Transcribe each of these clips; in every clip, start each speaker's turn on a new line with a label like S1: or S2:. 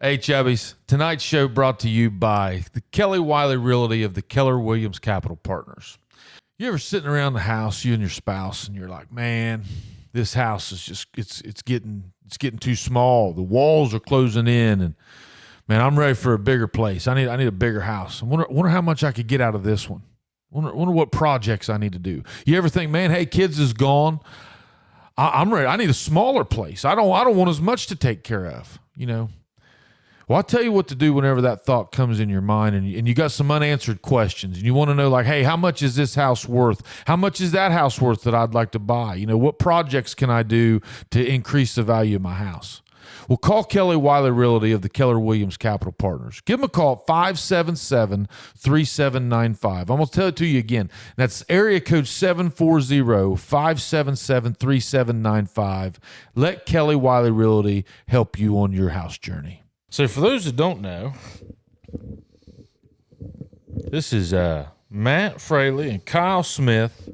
S1: Hey, Chubbies. Tonight's show brought to you by the Kelly Wiley Realty of the Keller Williams Capital Partners. You ever sitting around the house, you and your spouse, and you're like, man, this house is just, it's getting too small. The walls are closing in, and man, I'm ready for a bigger place. I need a bigger house. I wonder how much I could get out of this one. Wonder what projects I need to do. You ever think, man, hey, kids is gone. I'm ready. I need a smaller place. I don't want as much to take care of, you know. Well, I'll tell you what to do whenever that thought comes in your mind and you got some unanswered questions and you want to know, like, hey, how much is this house worth? How much is that house worth that I'd like to buy? You know, what projects can I do to increase the value of my house? Well, call Kelly Wiley Realty of the Keller Williams Capital Partners. Give them a call at 577-3795. I'm going to tell it to you again. That's area code 740-577-3795. Let Kelly Wiley Realty help you on your house journey. So for those that don't know, this is Matt Fraley and Kyle Smith.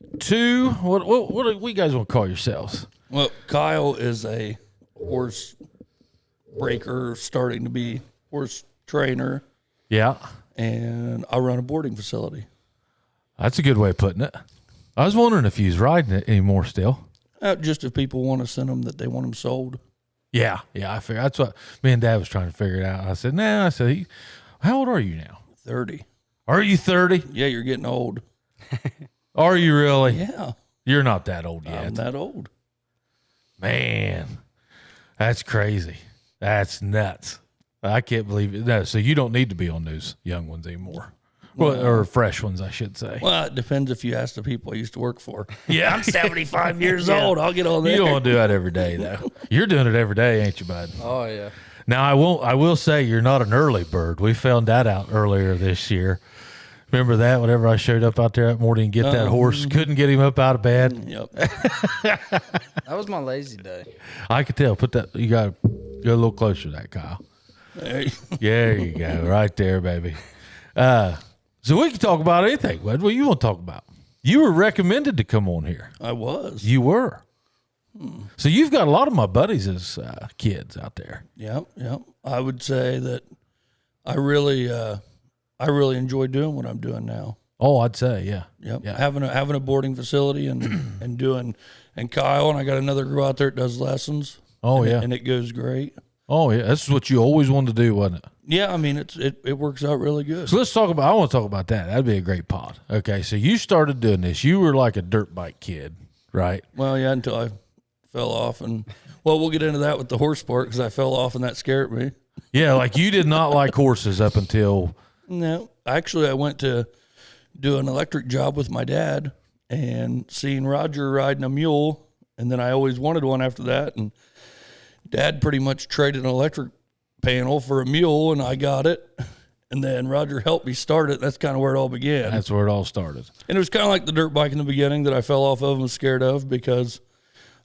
S1: What do you guys want to call yourselves?
S2: Well, Kyle is a horse breaker, starting to be horse trainer.
S1: Yeah.
S2: And I run a boarding facility.
S1: That's a good way of putting it. I was wondering if he's riding it anymore still.
S2: Just if people want to send them that they want them sold.
S1: Yeah, I figured. That's what me and Dad was trying to figure it out. I said, nah. I said, how old are you now?
S2: 30.
S1: Are you 30?
S2: Yeah, you're getting old.
S1: Are you really?
S2: Yeah.
S1: You're not that old yet.
S2: I'm that old.
S1: Man, that's crazy. That's nuts. I can't believe it. No, so you don't need to be on those young ones anymore. Well, or fresh ones, I should say.
S2: Well, it depends if you ask the people I used to work for.
S1: Yeah.
S2: I'm 75 years old. I'll get on there.
S1: You don't want to do that every day, though. You're doing it every day, ain't you, bud?
S3: Oh, yeah.
S1: Now, I will say you're not an early bird. We found that out earlier this year. Remember that? Whenever I showed up out there that morning and get that horse, couldn't get him up out of bed.
S2: Yep.
S3: That was my lazy day.
S1: I could tell. You got to go a little closer to that, Kyle. There you go. Right there, baby. So we can talk about anything. What do you want to talk about? You were recommended to come on here.
S2: I was.
S1: You were. So you've got a lot of my buddies as kids out there.
S2: Yep. I would say that I really enjoy doing what I'm doing now.
S1: Oh, I'd say, yeah.
S2: Yep.
S1: Yeah.
S2: Having a boarding facility and Kyle, and I got another girl out there that does lessons.
S1: Oh, yeah.
S2: And it goes great.
S1: Oh, yeah. This is what you always wanted to do, wasn't it?
S2: Yeah, I mean, it works out really good.
S1: So let's talk about, I want to talk about that. That'd be a great pod. Okay, so you started doing this. You were like a dirt bike kid, right?
S2: Well, yeah, until I fell off. And, well, we'll get into that with the horse part because I fell off and that scared me.
S1: Yeah, like you did not like horses up until...
S2: No, actually, I went to do an electric job with my dad and seeing Roger riding a mule, and then I always wanted one after that, and Dad pretty much traded an electric panel for a mule, and I got it, and then Roger helped me start it. That's kind of where it all began.
S1: That's where it all started.
S2: And it was kind of like the dirt bike in the beginning that I fell off of and was scared of because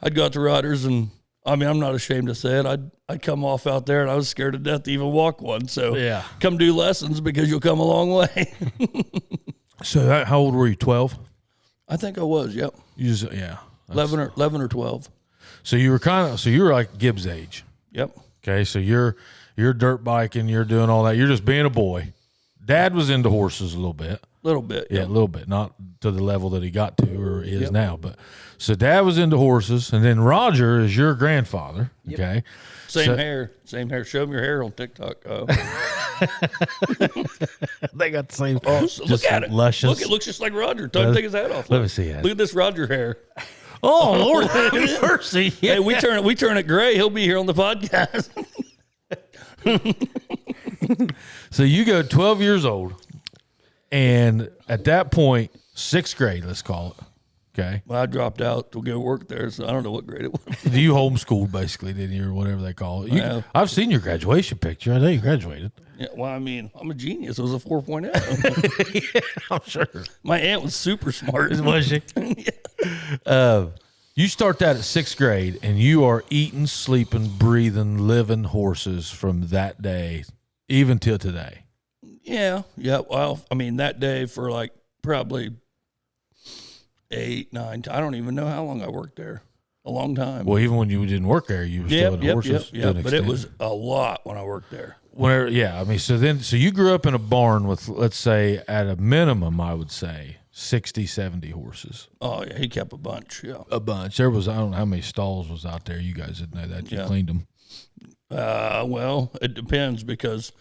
S2: I'd got to riders, and I mean, I'm not ashamed to say it. I'd come off out there, and I was scared to death to even walk one. So
S1: yeah,
S2: come do lessons because you'll come a long way.
S1: So how old were you, 12?
S2: I think I was, yep.
S1: Yeah.
S2: 11 or 12.
S1: So you were like Gibbs' age.
S2: Yep.
S1: Okay, so you're dirt biking, you're doing all that. You're just being a boy. Dad was into horses a little bit.
S2: Little bit.
S1: Yeah,
S2: Yep.
S1: a little bit. Not to the level that he got to or is now. But so Dad was into horses, and then Roger is your grandfather.
S3: Yep.
S1: Okay.
S2: Same hair. Show them your hair on TikTok.
S1: They got the same.
S2: Oh, so look at it.
S1: Luscious.
S2: Look, it looks just like Roger. Time to take his hat off.
S1: Let me see that.
S2: Look at this Roger hair.
S1: Oh, Lord have mercy.
S2: Hey, we turn it gray. He'll be here on the podcast.
S1: So you go 12 years old, and at that point, 6th grade, let's call it. Okay.
S2: Well, I dropped out to go work there, so I don't know what grade it was.
S1: You homeschooled, basically, didn't you, or whatever they call it?
S2: Well,
S1: I've seen your graduation picture. I know you graduated.
S2: Yeah, well, I mean, I'm a genius. It was a 4.0.
S1: Yeah, I'm sure.
S2: My aunt was super smart.
S1: Was she? You start that at 6th grade, and you are eating, sleeping, breathing, living horses from that day, even till today.
S2: Yeah. Well, I mean, that day for like probably 8, 9, I don't even know how long I worked there. a long time.
S1: Well, even when you didn't work there, you were still in horses.
S2: Yep. But it was a lot when I worked there.
S1: I mean, so you grew up in a barn with, let's say, at a minimum, I would say 60, 70 horses.
S2: Oh yeah, he kept a bunch. Yeah,
S1: A bunch. There was, I don't know how many stalls was out there. You guys didn't know that. You cleaned them.
S2: Well, it depends because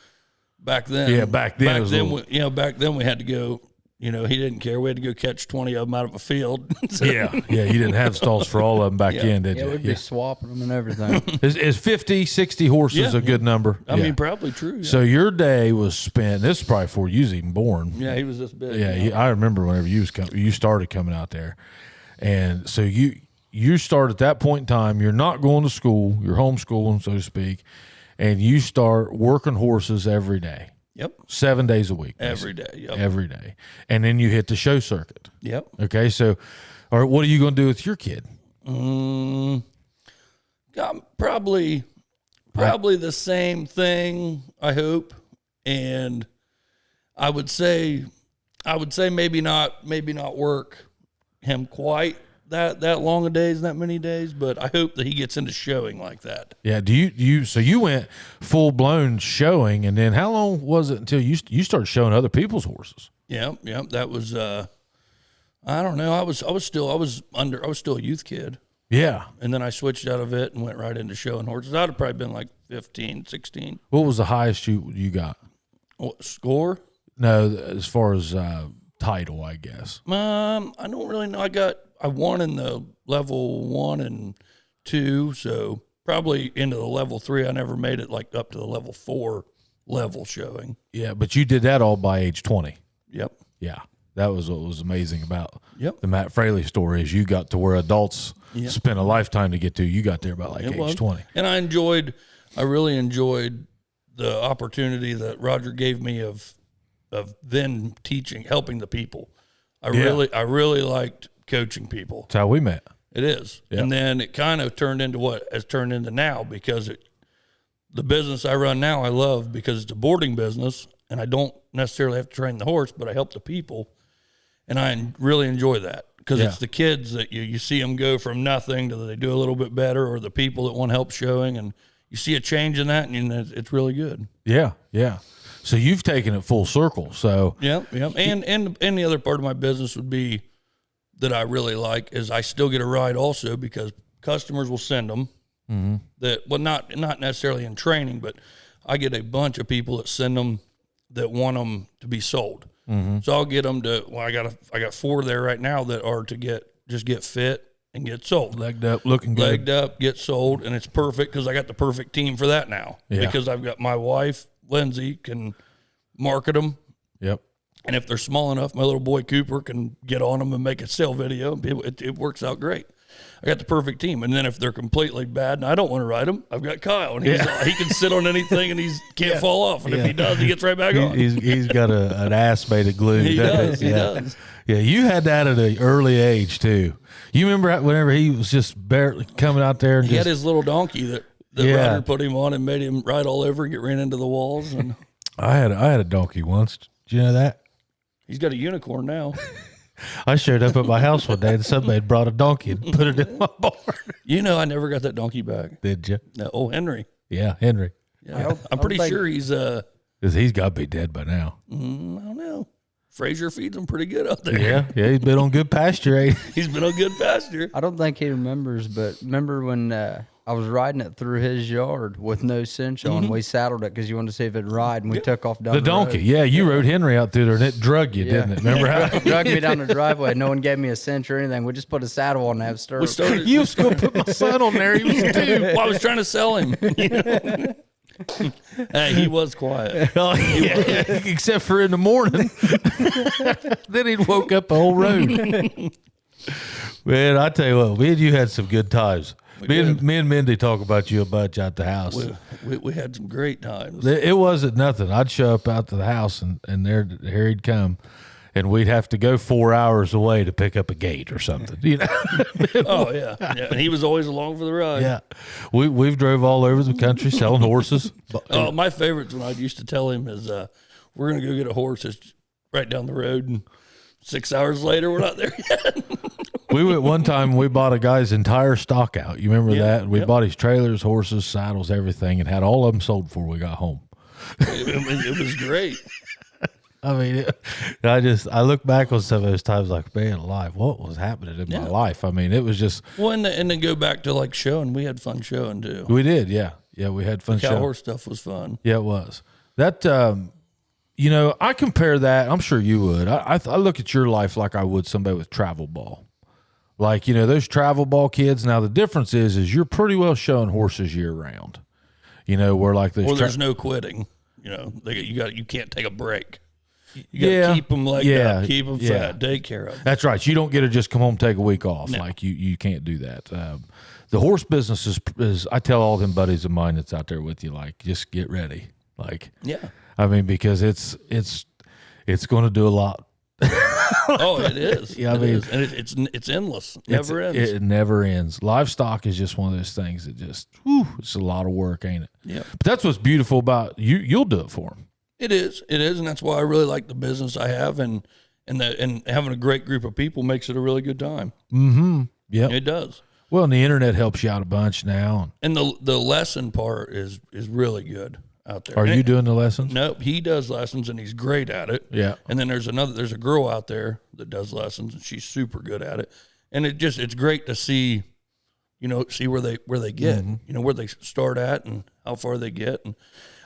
S2: back then,
S1: back then
S2: we had to go. You know, he didn't care. We had to go catch 20 of them out of a field. So,
S1: you didn't have stalls for all of them back in, did you?
S3: We'd be swapping them and everything.
S1: Is 50, 60 horses a good number?
S2: I mean, probably true. Yeah.
S1: So your day was spent, this is probably before you was even born.
S2: Yeah, he was this big.
S1: Yeah, I remember whenever you started coming out there. And so you start at that point in time, you're not going to school, you're homeschooling, so to speak, and you start working horses every day.
S2: Yep.
S1: 7 days a week.
S2: Every day. Yep.
S1: Every day. And then you hit the show circuit.
S2: Yep.
S1: Okay, so all right, what are you going to do with your kid?
S2: Probably the same thing, I hope. And I would say maybe not work him quite that long a days, that many days, but I hope that he gets into showing like that. Yeah.
S1: So you went full blown showing, and then how long was it until you started showing other people's horses?
S2: Yeah. That was I don't know. I was still a youth kid.
S1: Yeah.
S2: And then I switched out of it and went right into showing horses. I'd have probably been like 15, 16.
S1: What was the highest you got?
S2: What, score?
S1: No, as far as title, I guess.
S2: I don't really know. I won in the level 1 and 2, so probably into the level 3. I never made it like up to the level 4 level showing.
S1: Yeah, but you did that all by age 20.
S2: Yep.
S1: Yeah, that was what was amazing about
S2: the
S1: Matt Fraley story is you got to where adults spend a lifetime to get to. You got there about like age 20.
S2: And I really enjoyed the opportunity that Roger gave me of then teaching, helping the people. I really liked coaching people.
S1: That's how we met.
S2: It is. Yep. And then it kind of turned into what has turned into now, because the business I run now, I love because it's a boarding business and I don't necessarily have to train the horse, but I help the people. And I really enjoy that because it's the kids that you see them go from nothing to they do a little bit better, or the people that want help showing, and you see a change in that, and it's really good.
S1: Yeah. Yeah. So you've taken it full circle. So
S2: Yep. And the other part of my business would be that I really like is I still get a ride also because customers will send them not necessarily in training, but I get a bunch of people that send them that want them to be sold. So I'll get them to, I got 4 there right now that are to get fit and get sold.
S1: Legged up, looking good.
S2: Legged up, get sold. And it's perfect because I got the perfect team for that now because I've got my wife, Lindsay, can market them.
S1: Yep.
S2: And if they're small enough, my little boy Cooper can get on them and make a sale video. It works out great. I got the perfect team. And then if they're completely bad and I don't want to ride them, I've got Kyle. And he can sit on anything and he can't fall off. And if he does, he gets right back on.
S1: He's got an ass made of glue.
S2: He does.
S1: Yeah, you had that at an early age too. You remember whenever he was just barely coming out there? And
S2: he had his little donkey that Roger put him on and made him ride all over and get ran into the walls. And
S1: I had a donkey once. Did you know that?
S2: He's got a unicorn now.
S1: I showed up at my house one day and somebody had brought a donkey and put it in my barn.
S2: You know, I never got that donkey back.
S1: Did you?
S2: No. Oh, Henry.
S1: Yeah, Henry.
S2: Yeah, I'm pretty sure he's
S1: because he's got to be dead by now.
S2: I don't know. Frazier feeds him pretty good out there.
S1: Yeah, he's been on good pasture.
S2: He's been on good pasture.
S3: I don't think he remembers, but remember when I was riding it through his yard with no cinch on. We saddled it because you wanted to see if it'd ride, and we took off down the
S1: donkey.
S3: road.
S1: Yeah, you rode Henry out through there, and it drug you, didn't it? Remember how
S3: it dragged me down the driveway? No one gave me a cinch or anything. We just put a saddle on and have stirrups.
S1: You was going to put my son on there. He was too.
S2: Well, I was trying to sell him. Hey, he was quiet.
S1: Except for in the morning. Then he'd woke up the whole road. Man, I tell you what, me and you had some good times. Me and Mindy talk about you a bunch out the house.
S2: We had some great times.
S1: It wasn't nothing. I'd show up out to the house, and here he'd come, and we'd have to go 4 hours away to pick up a gate or something. You know?
S2: Oh yeah, and he was always along for the ride.
S1: Yeah, we've drove all over the country selling horses.
S2: Oh, my favorites when I used to tell him is, we're gonna go get a horse that's right down the road, and 6 hours later we're not there yet.
S1: We went one time. We bought a guy's entire stock out. You remember that? We bought his trailers, horses, saddles, everything, and had all of them sold before we got home.
S2: It was great.
S1: I mean, I look back on some of those times like, man, alive, what was happening in my life? I mean, it was just.
S2: Well, and then go back to like showing. We had fun showing too.
S1: We did, yeah, we had fun.
S2: The cow horse stuff was fun.
S1: Yeah, it was. That, I compare that. I'm sure you would. I look at your life like I would somebody with travel ball. Like, those travel ball kids. Now the difference is you're pretty well showing horses year round. Where like
S2: there's no quitting. You can't take a break. You got to keep them up, keep them fat, take care of them.
S1: That's right. You don't get to just come home, take a week off. No. Like you can't do that. The horse business is, I tell all them buddies of mine that's out there with you, like, just get ready. Like, I mean, because it's going to do a lot.
S2: Oh, it is.
S1: Yeah,
S2: and it's endless. Never ends.
S1: It never ends. Livestock is just one of those things that just, it's a lot of work, ain't it?
S2: Yeah.
S1: But that's what's beautiful about you. You'll do it for them.
S2: It is, and that's why I really like the business I have, and having a great group of people makes it a really good time.
S1: Mm-hmm. Yeah,
S2: it does.
S1: Well, and the internet helps you out a bunch now,
S2: and the lesson part is really good out there.
S1: Are you doing the lessons?
S2: Nope, he does lessons, and he's great at it.
S1: Yeah,
S2: and then there's a girl out there that does lessons, and she's super good at it, and it's great to see, see where they get, where they start at and how far they get, and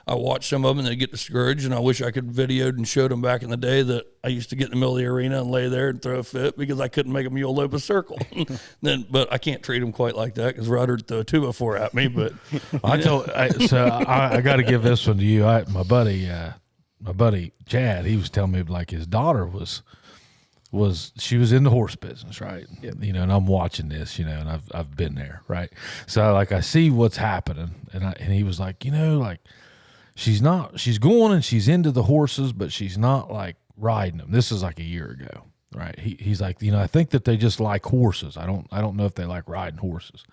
S2: I watch some of them and they get discouraged, and I wish I could videoed and showed them back in the day that I used to get in the middle of the arena and lay there and throw a fit because I couldn't make a mule lope a circle. But I can't treat them quite like that because Rodder threw a 2x4 at me. But
S1: I got to give this one to you. My buddy Chad, he was telling me like his daughter was she was in the horse business, right? Yep. And I'm watching this, and I've been there, right? So like I see what's happening, and he was like, like. She's going and she's into the horses, but she's not like riding them. This is like a year ago, right? He's like, I think that they just like horses. I don't know if they like riding horses.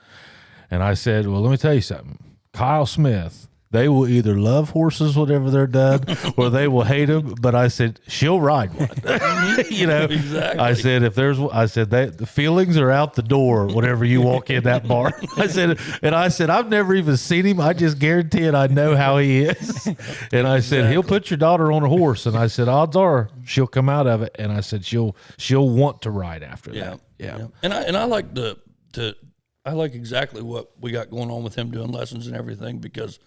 S1: And I said, well, let me tell you something. Kyle Smith, they will either love horses whenever they're done, or they will hate them. But I said she'll ride one.
S2: Exactly.
S1: I said the feelings are out the door whenever you walk in that barn. I said I've never even seen him. I just guarantee it. I know how he is. And I said he'll put your daughter on a horse. And I said odds are she'll come out of it. And I said she'll want to ride after that. Yeah.
S2: And I like I like exactly what we got going on with him doing lessons and everything because.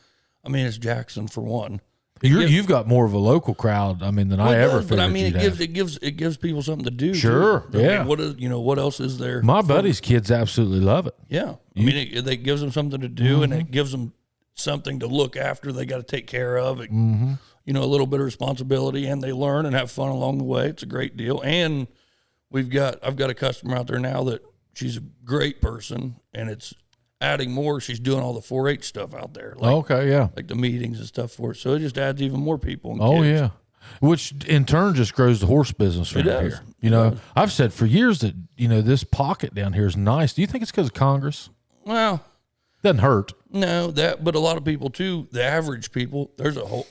S2: I mean, it's Jackson for one.
S1: You've got more of a local crowd. I mean, than I ever figured. But I mean,
S2: it gives people something to do.
S1: Sure,
S2: too.
S1: yeah.
S2: I mean, what else is there?
S1: My buddy's kids absolutely love it.
S2: Yeah, I mean, it gives them something to do, and it gives them something to look after. They got to take care of. A little bit of responsibility, and they learn and have fun along the way. It's a great deal. And I've got a customer out there now that she's a great person, and it's. Adding more, she's doing all the 4-H stuff out there. Like the meetings and stuff for it. So it just adds even more people. And kids.
S1: Yeah, which in turn just grows the horse business right here. I've said for years that this pocket down here is nice. Do you think it's because of Congress?
S2: Well,
S1: doesn't hurt.
S2: No, but a lot of people too. The average people, there's a whole.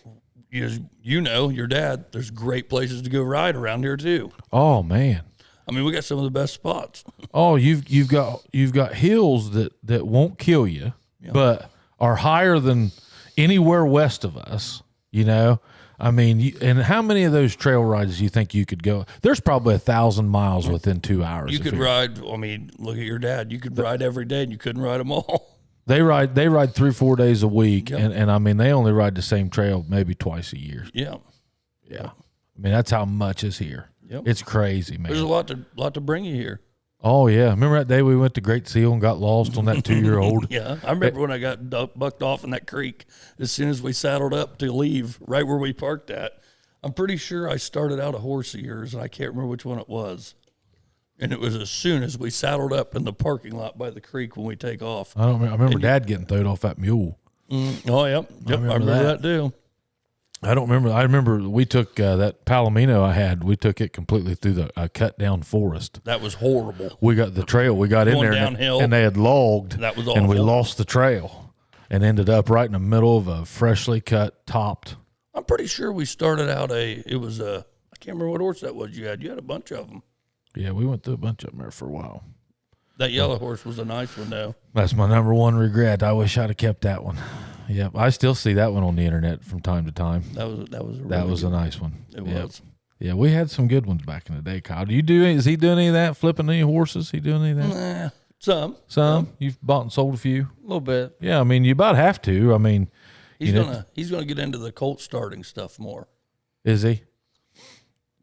S2: Your dad. There's great places to go ride around here too.
S1: Oh man.
S2: I mean, we got some of the best spots.
S1: Oh, you've got hills that won't kill you, but are higher than anywhere west of us. I mean, and how many of those trail rides do you think you could go? There's probably 1,000 miles within 2 hours.
S2: You could ride. I mean, look at your dad. You could ride every day, and you couldn't ride them all.
S1: They ride 3-4 days a week, and I mean, they only ride the same trail maybe twice a year.
S2: Yeah.
S1: I mean, that's how much is here.
S2: Yep.
S1: It's crazy, man.
S2: There's a lot to bring you here.
S1: Oh yeah, remember that day we went to Great Seal and got lost on that 2-year-old?
S2: Yeah, I remember when I got bucked off in that creek. As soon as we saddled up to leave, right where we parked at, I'm pretty sure I started out a horse of yours, and I can't remember which one it was. And it was as soon as we saddled up in the parking lot by the creek when we take off.
S1: I remember Dad getting thrown off that mule.
S2: Oh yep, I remember that too.
S1: I don't remember. I remember we took that Palomino I had. We took it completely through the cut down forest.
S2: That was horrible.
S1: We got the trail. We got in there
S2: downhill,
S1: and they had logged.
S2: That was
S1: awful. And we lost the trail and ended up right in the middle of a freshly cut, topped.
S2: I'm pretty sure we started out I can't remember what horse that was you had. You had a bunch of them.
S1: Yeah, we went through a bunch of them there for a while.
S2: That yellow horse was a nice one, though.
S1: That's my number one regret. I wish I'd have kept that one. Yep, I still see that one on the internet from time to time.
S2: That was
S1: a nice one.
S2: It was.
S1: Yeah, we had some good ones back in the day, Kyle. Is he doing any of that? Flipping any horses? He doing any of that?
S2: Some.
S1: You've bought and sold a few?
S3: A little bit.
S1: Yeah, I mean, you about have to. I mean,
S2: he's gonna get into the colt starting stuff more.
S1: Is he?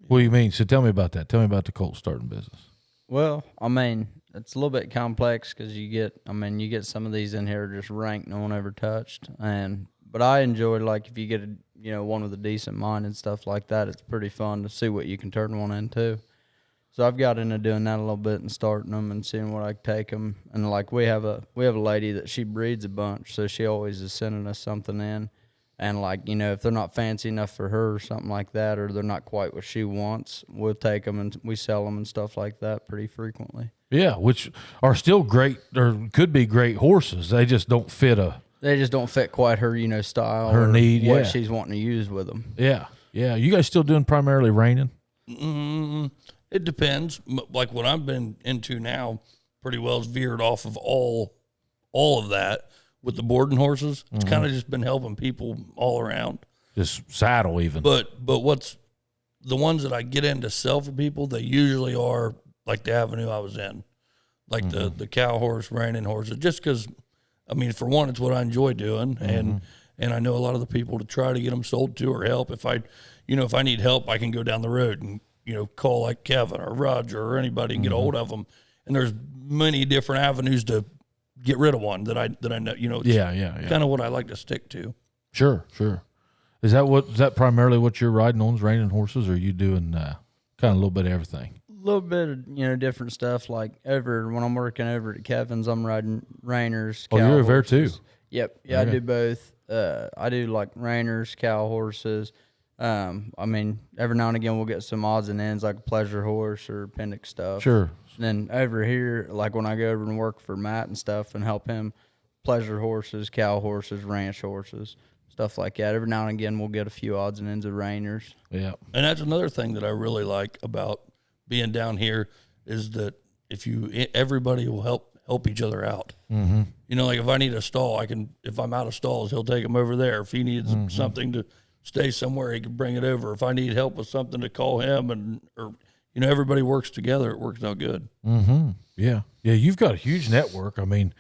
S1: What do you mean? So tell me about that. Tell me about the colt starting business.
S3: Well, I mean, it's a little bit complex because you get some of these in here just ranked, no one ever touched, but I enjoy, like, if you get one with a decent mind and stuff like that, it's pretty fun to see what you can turn one into. So I've got into doing that a little bit and starting them and seeing what I can take them. And like we have a lady that she breeds a bunch, so she always is sending us something in. And like, if they're not fancy enough for her or something like that, or they're not quite what she wants, we'll take them and we sell them and stuff like that pretty frequently.
S1: Yeah, which are still great or could be great horses. They just don't fit
S3: quite her, style,
S1: her
S3: or
S1: need,
S3: what she's wanting to use with them.
S1: Yeah. You guys still doing primarily reining?
S2: It depends. Like what I've been into now, pretty well is veered off of all of that with the boarding horses. It's kind of just been helping people all around. Just
S1: saddle even.
S2: But what's the ones that I get in to sell for people, they usually are like the avenue I was in, like the cow horse, reining horses, just because, I mean, for one, it's what I enjoy doing. And I know a lot of the people to try to get them sold to or help. If I need help, I can go down the road and, call like Kevin or Roger or anybody and get a hold of them. And there's many different avenues to get rid of one that I know, it's kind of what I like to stick to.
S1: Sure. Is that primarily what you're riding on, is reining horses, or are you doing kind of a little bit of everything?
S3: A little bit of, different stuff. Like when I'm working over at Kevin's, I'm riding reiners.
S1: Oh, you're over there too?
S3: Yep. Yeah, okay. I do both. I do like reiners, cow horses. I mean, every now and again we'll get some odds and ends like a pleasure horse or appendix stuff.
S1: Sure.
S3: And then over here, like when I go over and work for Matt and stuff and help him, pleasure horses, cow horses, ranch horses, stuff like that. Every now and again we'll get a few odds and ends of reiners.
S1: Yeah.
S2: And that's another thing that I really like about being down here is that everybody will help each other out. Mm-hmm. Like if I need a stall, if I'm out of stalls, he'll take them over there. If he needs something to stay somewhere, he can bring it over. If I need help with something, to call him, or everybody works together. It works out good.
S1: Mm-hmm. Yeah. You've got a huge network. I mean,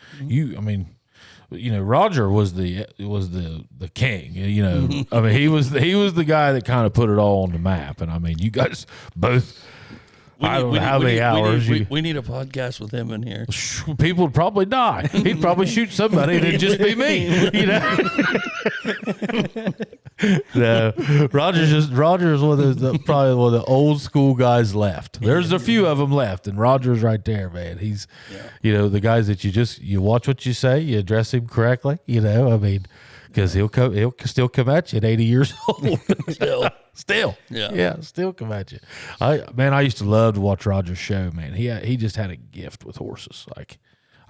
S1: Roger was the king. I mean, he was the guy that kind of put it all on the map. And I mean, you guys both. I don't know how many hours.
S2: We need a podcast with him in here.
S1: People would probably die. He'd probably shoot somebody, and it'd just be me. No, Roger's probably one of the old school guys left. There's a few of them left, and Roger's right there, man. He's, the guys that you watch what you say, you address him correctly. I mean, because he'll still come at you at 80 years old. Still, still come at you. I used to love to watch Roger's show, man. He just had a gift with horses. Like,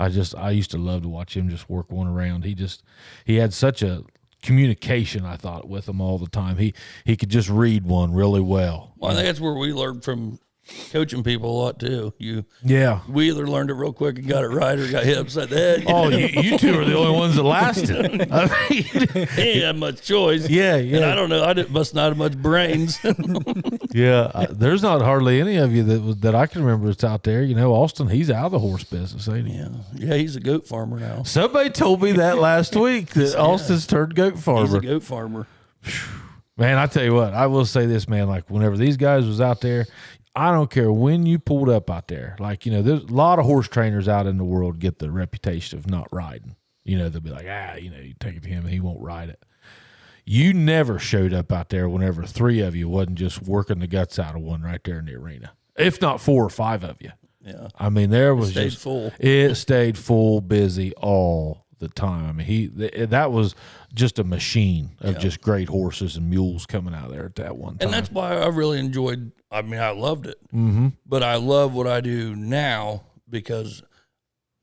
S1: I used to love to watch him just work one around. He had such a communication, I thought, with them all the time. He could just read one really well.
S2: Well, I think that's where we learned from coaching people a lot too. We either learned it real quick and got it right, or got hit upside the head.
S1: Oh, you two are the only ones that lasted. I mean,
S2: he ain't had much choice.
S1: Yeah.
S2: And I don't know. Must not have much brains.
S1: There's not hardly any of you that I can remember that's out there. Austin, he's out of the horse business, ain't he?
S2: Yeah. He's a goat farmer now.
S1: Somebody told me that last week that Austin's turned goat farmer.
S2: He's a goat farmer.
S1: Man, I tell you what, I will say this, man. Like whenever these guys was out there. I don't care when you pulled up out there. Like, there's a lot of horse trainers out in the world get the reputation of not riding. They'll be like, you take it to him and he won't ride it. You never showed up out there whenever three of you wasn't just working the guts out of one right there in the arena, if not 4 or 5 of you.
S2: Yeah.
S1: I mean, it stayed full, busy all the time. I mean, that was just a machine of just great horses and mules coming out there at that one time.
S2: And that's why I really enjoyed. I mean, I loved it.
S1: Mm-hmm.
S2: But I love what I do now because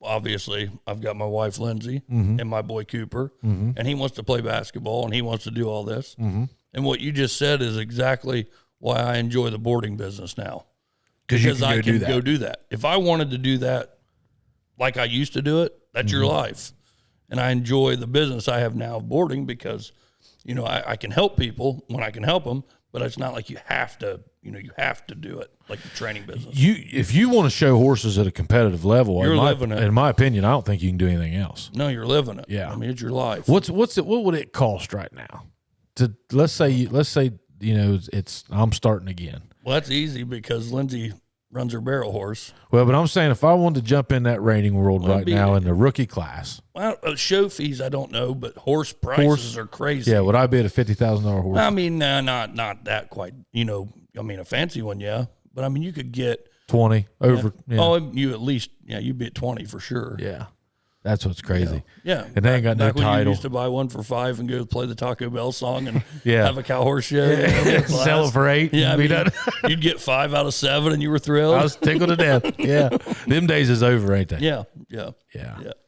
S2: obviously I've got my wife Lindsay and my boy Cooper, and he wants to play basketball and he wants to do all this.
S1: Mm-hmm.
S2: And what you just said is exactly why I enjoy the boarding business now.
S1: Because I can
S2: go do that. If I wanted to do that like I used to do it, that's your life. And I enjoy the business I have now of boarding because, you know, I can help people when I can help them, but it's not like you have to do it like the training business.
S1: If you want to show horses at a competitive level,
S2: You're living it.
S1: In my opinion, I don't think you can do anything else.
S2: No, you're living it.
S1: Yeah.
S2: I mean, it's your life.
S1: What would it cost right now to let's say you know it's I'm starting again.
S2: Well, that's easy because Lindsay runs her barrel horse.
S1: Well, but I'm saying if I wanted to jump in that reining world right
S2: be-
S1: now in the rookie class,
S2: Well, show fees, I don't know, but horse prices are crazy.
S1: yeah, would I be at a $50,000 horse?
S2: I mean, not that quite. You know, I mean, a fancy one, yeah. But I mean, you could get
S1: 20 over. Yeah.
S2: Oh, you at least, you'd be at 20 for sure.
S1: Yeah. That's what's crazy.
S2: Yeah.
S1: And they ain't got no
S2: Back when you
S1: title.
S2: used to buy one for $5 and go play the Taco Bell song and
S1: Yeah.
S2: have a cow horse show. Yeah.
S1: Sell it for $8.
S2: Yeah, I
S1: and be
S2: mean,
S1: done.
S2: you'd get 5 out of 7 and you were thrilled.
S1: I was tickled to death. Yeah. Them days is over, ain't they?
S2: Yeah.
S1: Yeah.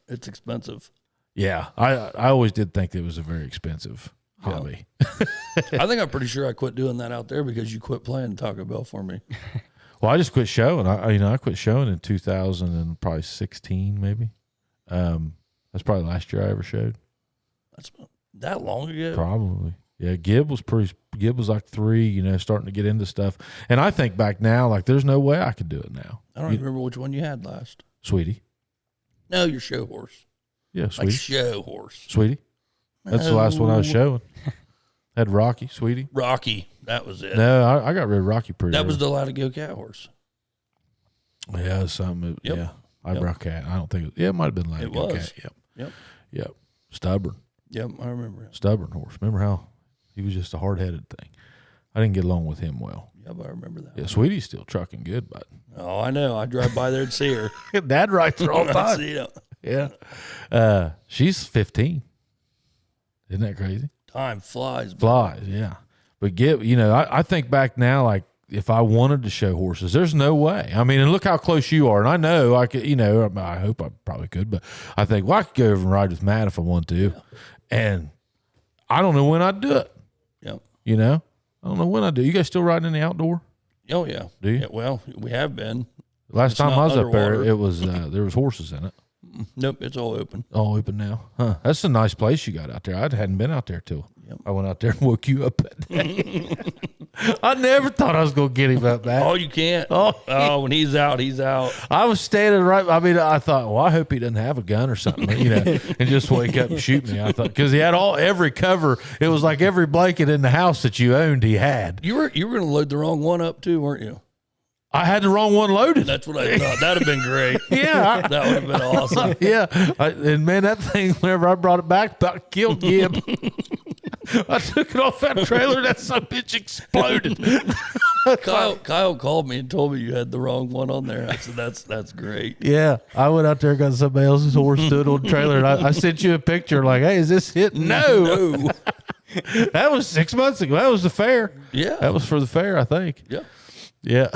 S2: It's expensive.
S1: Yeah. I always did think it was a very expensive hobby.
S2: I think I'm pretty sure I quit doing that out there because you quit playing Taco Bell for me.
S1: Well, I just quit showing. I quit showing in 2016 maybe. That's probably the last year I ever showed.
S2: That's that long ago.
S1: Probably. Yeah, Gib was like 3, starting to get into stuff. And I think back now, like there's no way I could do it now.
S2: I don't even remember which one you had last.
S1: Sweetie.
S2: No, your show horse.
S1: Yeah,
S2: Like
S1: Sweetie.
S2: show horse.
S1: Sweetie. That's the last one I was showing. Had Rocky, Sweetie.
S2: Rocky. That was it.
S1: No, I got rid of Rocky pretty
S2: That
S1: early.
S2: was the Latigo cat horse.
S1: Yeah, it was something.
S2: Yep.
S1: Yeah. Eyebrow cat. I don't think it might have been
S2: It
S1: Latigo
S2: was.
S1: cat.
S2: Yep.
S1: Yep. Stubborn.
S2: Yep, I remember it.
S1: Stubborn horse. Remember how he was just a hard-headed thing. I didn't get along with him well.
S2: Yep, I remember that.
S1: Yeah, Sweetie's still trucking good, but
S2: Oh, I know. I drive by there and see her.
S1: Dad rides her all the
S2: I
S1: time.
S2: see her.
S1: Yeah. She's 15. Isn't that crazy?
S2: Time flies.
S1: Flies, yeah. But I think back now, like if I wanted to show horses, there's no way. I mean, and look how close you are. And I know I could, I hope I probably could, but I think, well, I could go over and ride with Matt if I want to. Yeah. And I don't know when I'd do it.
S2: Yep.
S1: I don't know when I do. You guys still riding in the outdoor?
S2: Oh, yeah.
S1: Do you?
S2: Yeah, well, we have been.
S1: Last
S2: It's
S1: time
S2: not
S1: I was up there,
S2: underwater.
S1: it was there was horses in it.
S2: Nope, it's all open.
S1: All open now. Huh. That's a nice place you got out there. I hadn't been out there till I went out there and woke you up that day. I never thought I was going to get him up that.
S2: Oh, you can't.
S1: Oh,
S2: When he's out, he's out.
S1: I was standing right. I mean, I thought, well, I hope he doesn't have a gun or something, and just wake up and shoot me. I thought because he had every cover. It was like every blanket in the house that you owned, he had.
S2: You were going to load the wrong one up too, weren't you?
S1: I had the wrong one loaded.
S2: That's what I thought. That'd have been great.
S1: Yeah,
S2: That would have been awesome.
S1: yeah. And man, that thing, whenever I brought it back, about killed Gib. I took it off that trailer. That son of a bitch exploded.
S2: Kyle called me and told me you had the wrong one on there. I said, that's great.
S1: Yeah, I went out there and got somebody else's horse stood on the trailer, and I sent you a picture like, hey, is this it? No. That was 6 months ago. That was the fair.
S2: Yeah.
S1: That was for the fair, I think.
S2: Yeah.
S1: Yeah.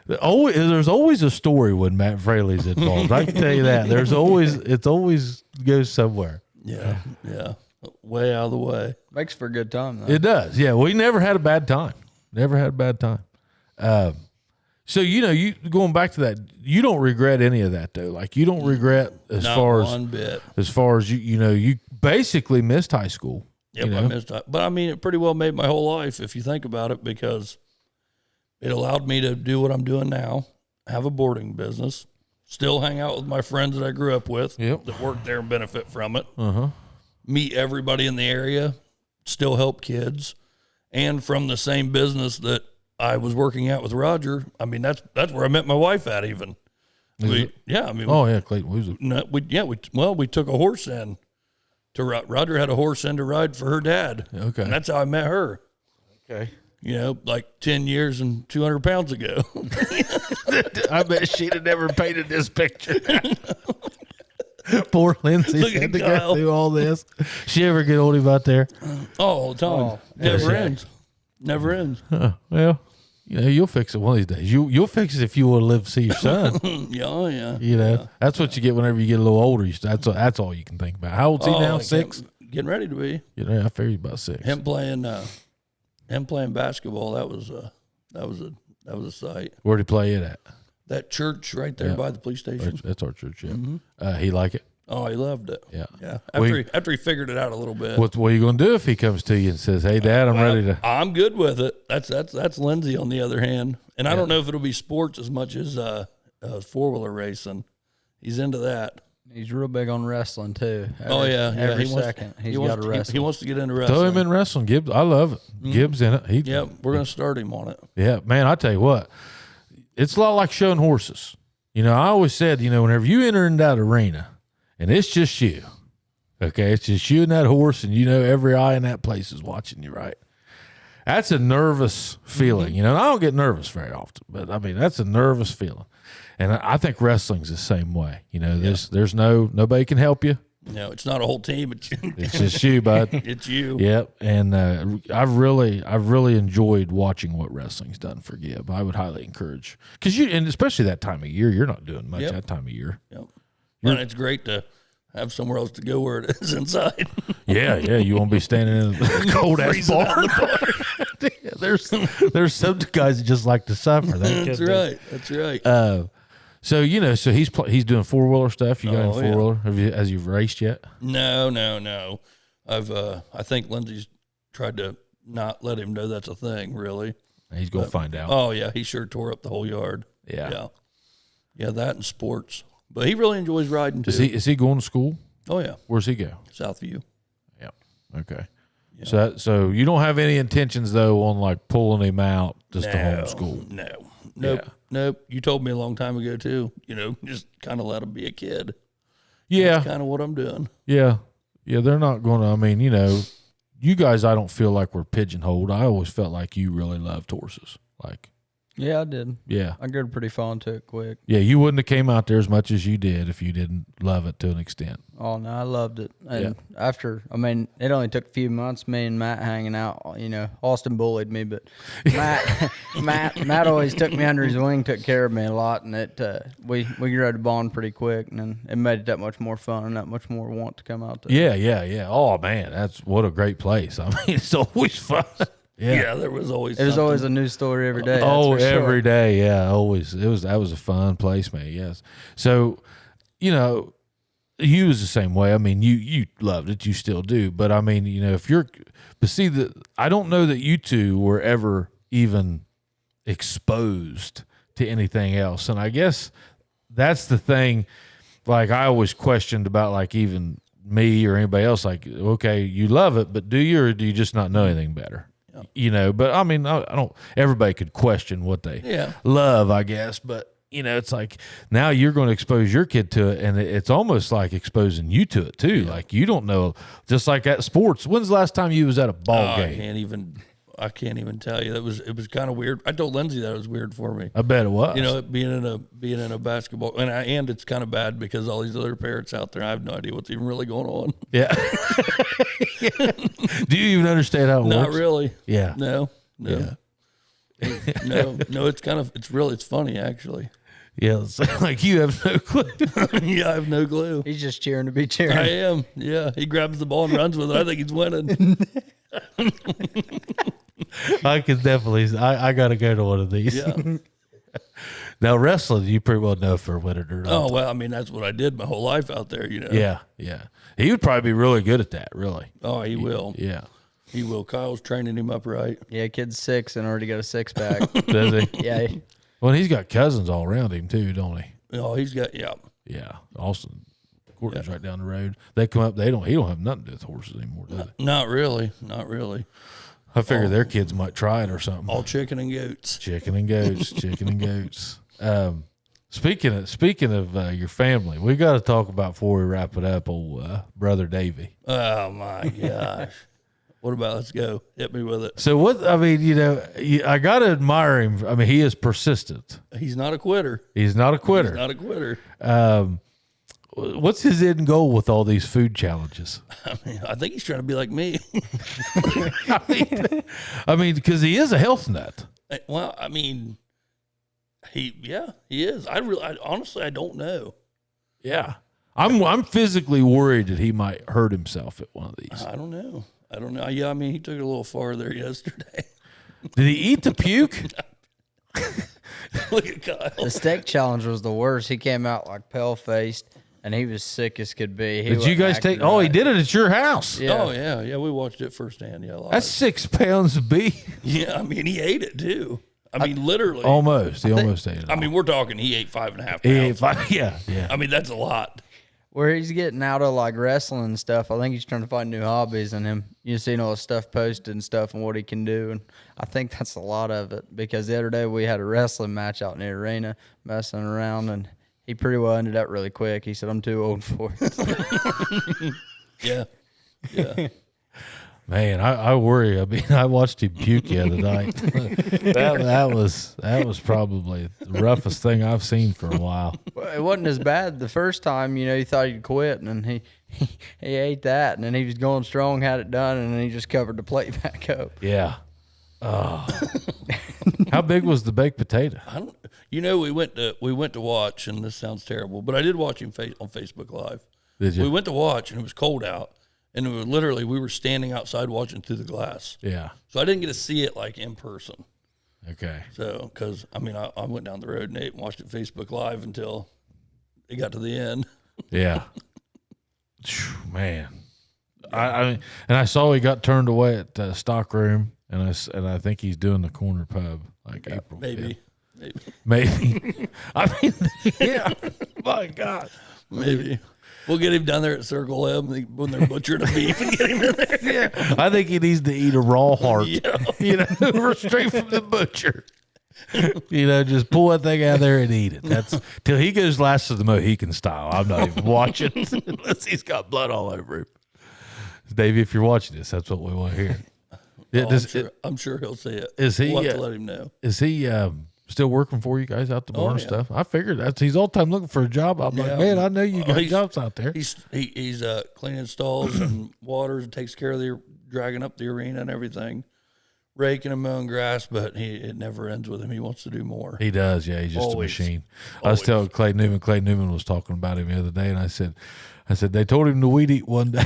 S1: There's always a story when Matt Fraley's involved. I can tell you that. It always goes somewhere.
S2: Yeah. Yeah. Way out of the way.
S3: Makes for a good time, though.
S1: It does. Yeah. We never had a bad time. Never had a bad time. So, you going back to that, you don't regret any of that though. Like you don't regret as
S2: Not
S1: far
S2: one bit.
S1: as you basically missed high school.
S2: Yep,
S1: you know?
S2: I missed it. But I mean, it pretty well made my whole life if you think about it, because it allowed me to do what I'm doing now, have a boarding business, still hang out with my friends that I grew up with that work there and benefit from it, meet everybody in the area, still help kids, and from the same business that I was working at with Roger. I mean, that's where I met my wife at even.
S1: Clayton.
S2: We took a horse in to Roger had a horse in to ride for her dad.
S1: Okay.
S2: And that's how I met her.
S1: Okay.
S2: Like 10 years and 200 pounds ago.
S1: I bet she'd have never painted this picture. Poor Lindsay
S2: Look
S1: had
S2: at
S1: to go
S2: Kyle.
S1: through all this. She ever get old about there?
S2: All the time.
S3: Oh,
S2: Never
S1: yeah.
S2: ends. Never ends.
S1: Well, you'll fix it one of these days. You'll fix it if you want to live to see your son.
S2: Yeah.
S1: That's what you get whenever you get a little older. That's all you can think about. How old's he now? 6?
S2: Getting ready to be.
S1: I figure he's about 6.
S2: Him playing basketball, that was a sight.
S1: Where'd he play it at?
S2: that church right there by the police station.
S1: That's our church, yeah. He like it?
S2: Oh, he loved it.
S1: Yeah.
S2: Yeah. After he figured it out a little bit.
S1: What are you going to do if he comes to you and says, hey, Dad, I'm ready to...
S2: I'm good with it. That's Lindsay on the other hand. And I don't know if it'll be sports as much as four-wheeler racing. He's into that.
S3: He's real big on wrestling, too.
S2: Every
S3: second he's got to wrestle.
S2: He wants to get into wrestling.
S1: Throw him in wrestling, Gibbs. I love it. Gibbs in it.
S2: Yeah, we're going to start him on it.
S1: Yeah, man, I tell you what, it's a lot like showing horses. You know, I always said, you know, whenever you enter into that arena and it's just you, okay, it's just you and that horse, and you know every eye in that place is watching you, right? That's a nervous feeling. You know, and I don't get nervous very often, but I mean, that's a nervous feeling. And I think wrestling's the same way. You know, there's nobody can help you.
S2: No, it's not a whole team.
S1: It's just you, bud.
S2: It's you.
S1: Yep. And I've really enjoyed watching what wrestling's done for Gib. I would highly encourage, because and especially that time of year, you're not doing much that time of year.
S2: Yep. And it's great to have somewhere else to go where it is inside.
S1: Yeah. You won't be standing in the cold ass barn. There's some guys that just like to suffer.
S2: That's right.
S1: So you know, he's doing 4-wheeler stuff. You got him 4-wheeler? Has you raced yet?
S2: No. I think Lindsay's tried to not let him know that's a thing. Really,
S1: he's gonna find out.
S2: Oh yeah, he sure tore up the whole yard.
S1: Yeah.
S2: That and sports. But he really enjoys riding too.
S1: Is he going to school?
S2: Oh yeah.
S1: Where's he go?
S2: Southview.
S1: Yeah. Okay. Yeah. So you don't have any intentions though on like pulling him out just to homeschool?
S2: Nope. You told me a long time ago too. You know, just kind of let him be a kid.
S1: Yeah.
S2: That's kind of what I'm doing.
S1: Yeah. They're not going to. I mean, you know, you guys, I don't feel like we're pigeonholed. I always felt like you really loved horses. Like.
S3: Yeah, I did.
S1: Yeah.
S3: I got pretty fond to it quick.
S1: Yeah, you wouldn't have came out there as much as you did if you didn't love it to an extent.
S3: Oh, no, I loved it. And after, I mean, it only took a few months, me and Matt hanging out. You know, Austin bullied me, but Matt always took me under his wing, took care of me a lot, and we grew to bond pretty quick, and then it made it that much more fun and that much more want to come out there.
S1: Yeah. Oh, man, what a great place. I mean, it's always fun.
S2: Yeah, there was always
S3: a new story every day.
S1: Every day, yeah, always. That was a fun place, man. Yes. So, you know, you was the same way. I mean, you loved it, you still do. But I mean, you know, I don't know that you two were ever even exposed to anything else, and I guess that's the thing. Like I always questioned about, like even me or anybody else. Like, okay, you love it, but do you, or do you just not know anything better? You know, but I mean, I don't. Everybody could question what they love, I guess. But you know, it's like now you're going to expose your kid to it, and it's almost like exposing you to it too. Yeah. Like you don't know, just like at sports. When's the last time you was at a ball game?
S2: I can't even tell you. It was kind of weird. I told Lindsay that it was weird for me.
S1: I bet it was.
S2: You know, being in a basketball, and it's kind of bad because all these other parents out there, I have no idea what's even really going on.
S1: Yeah. Do you even understand how it works?
S2: Not really.
S1: Yeah.
S2: No.
S1: Yeah.
S2: No. It's funny actually.
S1: Yeah, it's like you have no clue.
S2: Yeah, I have no clue.
S3: He's just cheering to be cheering.
S2: I am. Yeah, he grabs the ball and runs with it. I think he's winning.
S1: I could definitely. I got to go to one of these.
S2: Yeah.
S1: Now wrestling, you pretty well know if they're winning or not.
S2: Oh well, I mean that's what I did my whole life out there. You know.
S1: Yeah. He would probably be really good at that. Really.
S2: Oh, he will.
S1: Yeah.
S2: He will. Kyle's training him up right.
S3: Yeah, kid's 6 and already got a 6-pack.
S1: Does he?
S3: Yeah.
S1: Well, he's got cousins all around him too, don't he?
S2: Oh, he's got
S1: Yeah. Austin, Courtney's right down the road. They come up. He don't have nothing to do with horses anymore, do they?
S2: Not really.
S1: I figure their kids might try it or something.
S2: All chicken and goats.
S1: Chicken and goats. Speaking of your family, we got to talk about before we wrap it up. Old brother Davey.
S2: Oh my gosh! What about? Let's go. Hit me with it.
S1: So what? I mean, you know, I got to admire him. I mean, he is persistent.
S2: He's not a quitter.
S1: What's his end goal with all these food challenges?
S2: I think he's trying to be like me.
S1: I mean, because he is a health nut.
S2: Well, I mean, he is. I honestly, I don't know.
S1: Yeah, I'm physically worried that he might hurt himself at one of these.
S2: I don't know. Yeah, I mean, he took it a little far there yesterday.
S1: Did he eat the puke?
S2: Look at Kyle.
S3: The steak challenge was the worst. He came out like pale faced, and he was sick as could be.
S1: Did you guys take? Oh, he did it at your house.
S3: Yeah.
S2: Oh yeah, we watched it firsthand. Yeah, live.
S1: That's 6 pounds of beef.
S2: Yeah, I mean he ate it too. I mean literally.
S1: Almost. He almost ate it.
S2: I mean we're talking. He ate 5.5 pounds.
S1: he ate 5. Yeah.
S2: I mean that's a lot.
S3: Where he's getting out of like wrestling and stuff, I think he's trying to find new hobbies in him. You seen all the stuff posted and stuff and what he can do, and I think that's a lot of it. Because the other day we had a wrestling match out in the arena, messing around, and he pretty well ended up really quick. He said, "I'm too old for it."
S2: Yeah.
S1: Man, I worry. I mean, I watched him puke the other night. that was probably the roughest thing I've seen for a while.
S3: Well, it wasn't as bad the first time. You know, he thought he'd quit, and then he ate that, and then he was going strong, had it done, and then he just covered the plate back up.
S1: Yeah. Oh. How big was the baked potato?
S2: I don't. You know, we went to watch, and this sounds terrible, but I did watch him on Facebook Live.
S1: Did you?
S2: We went to watch, and it was cold out, and it was literally we were standing outside watching through the glass.
S1: Yeah.
S2: So I didn't get to see it like in person.
S1: Okay.
S2: So, because I mean, I went down the road and ate and watched it Facebook Live until it got to the end.
S1: Yeah. Phew, man. I and I saw he got turned away at stock room, and I think he's doing the corner pub like April.
S2: Maybe.
S1: 5th. Maybe. I mean, yeah. My God.
S2: Maybe. We'll get him down there at Circle M when they're butchering the beef and get him in there.
S1: Yeah. I think he needs to eat a raw heart.
S2: Yeah.
S1: You know, straight from the butcher. You know, just pull that thing out of there and eat it. That's till he goes last of the Mohican style. I'm not even watching unless he's got blood all over him. Davey, if you're watching this, that's what we want to hear. Yeah,
S2: I'm sure he'll say it.
S1: Is he?
S2: We'll have to let him know.
S1: Is he still working for you guys out the barn and stuff? I figured he's all the time looking for a job. I'm like, man, I know you got jobs out there.
S2: He's cleaning stalls and waters and takes care of dragging up the arena and everything, raking and mowing grass. But it never ends with him. He wants to do more.
S1: He does, yeah. He's just
S2: Always.
S1: a machine. I was telling Clay Newman. Clay Newman was talking about him the other day, and I said they told him to weed eat one day.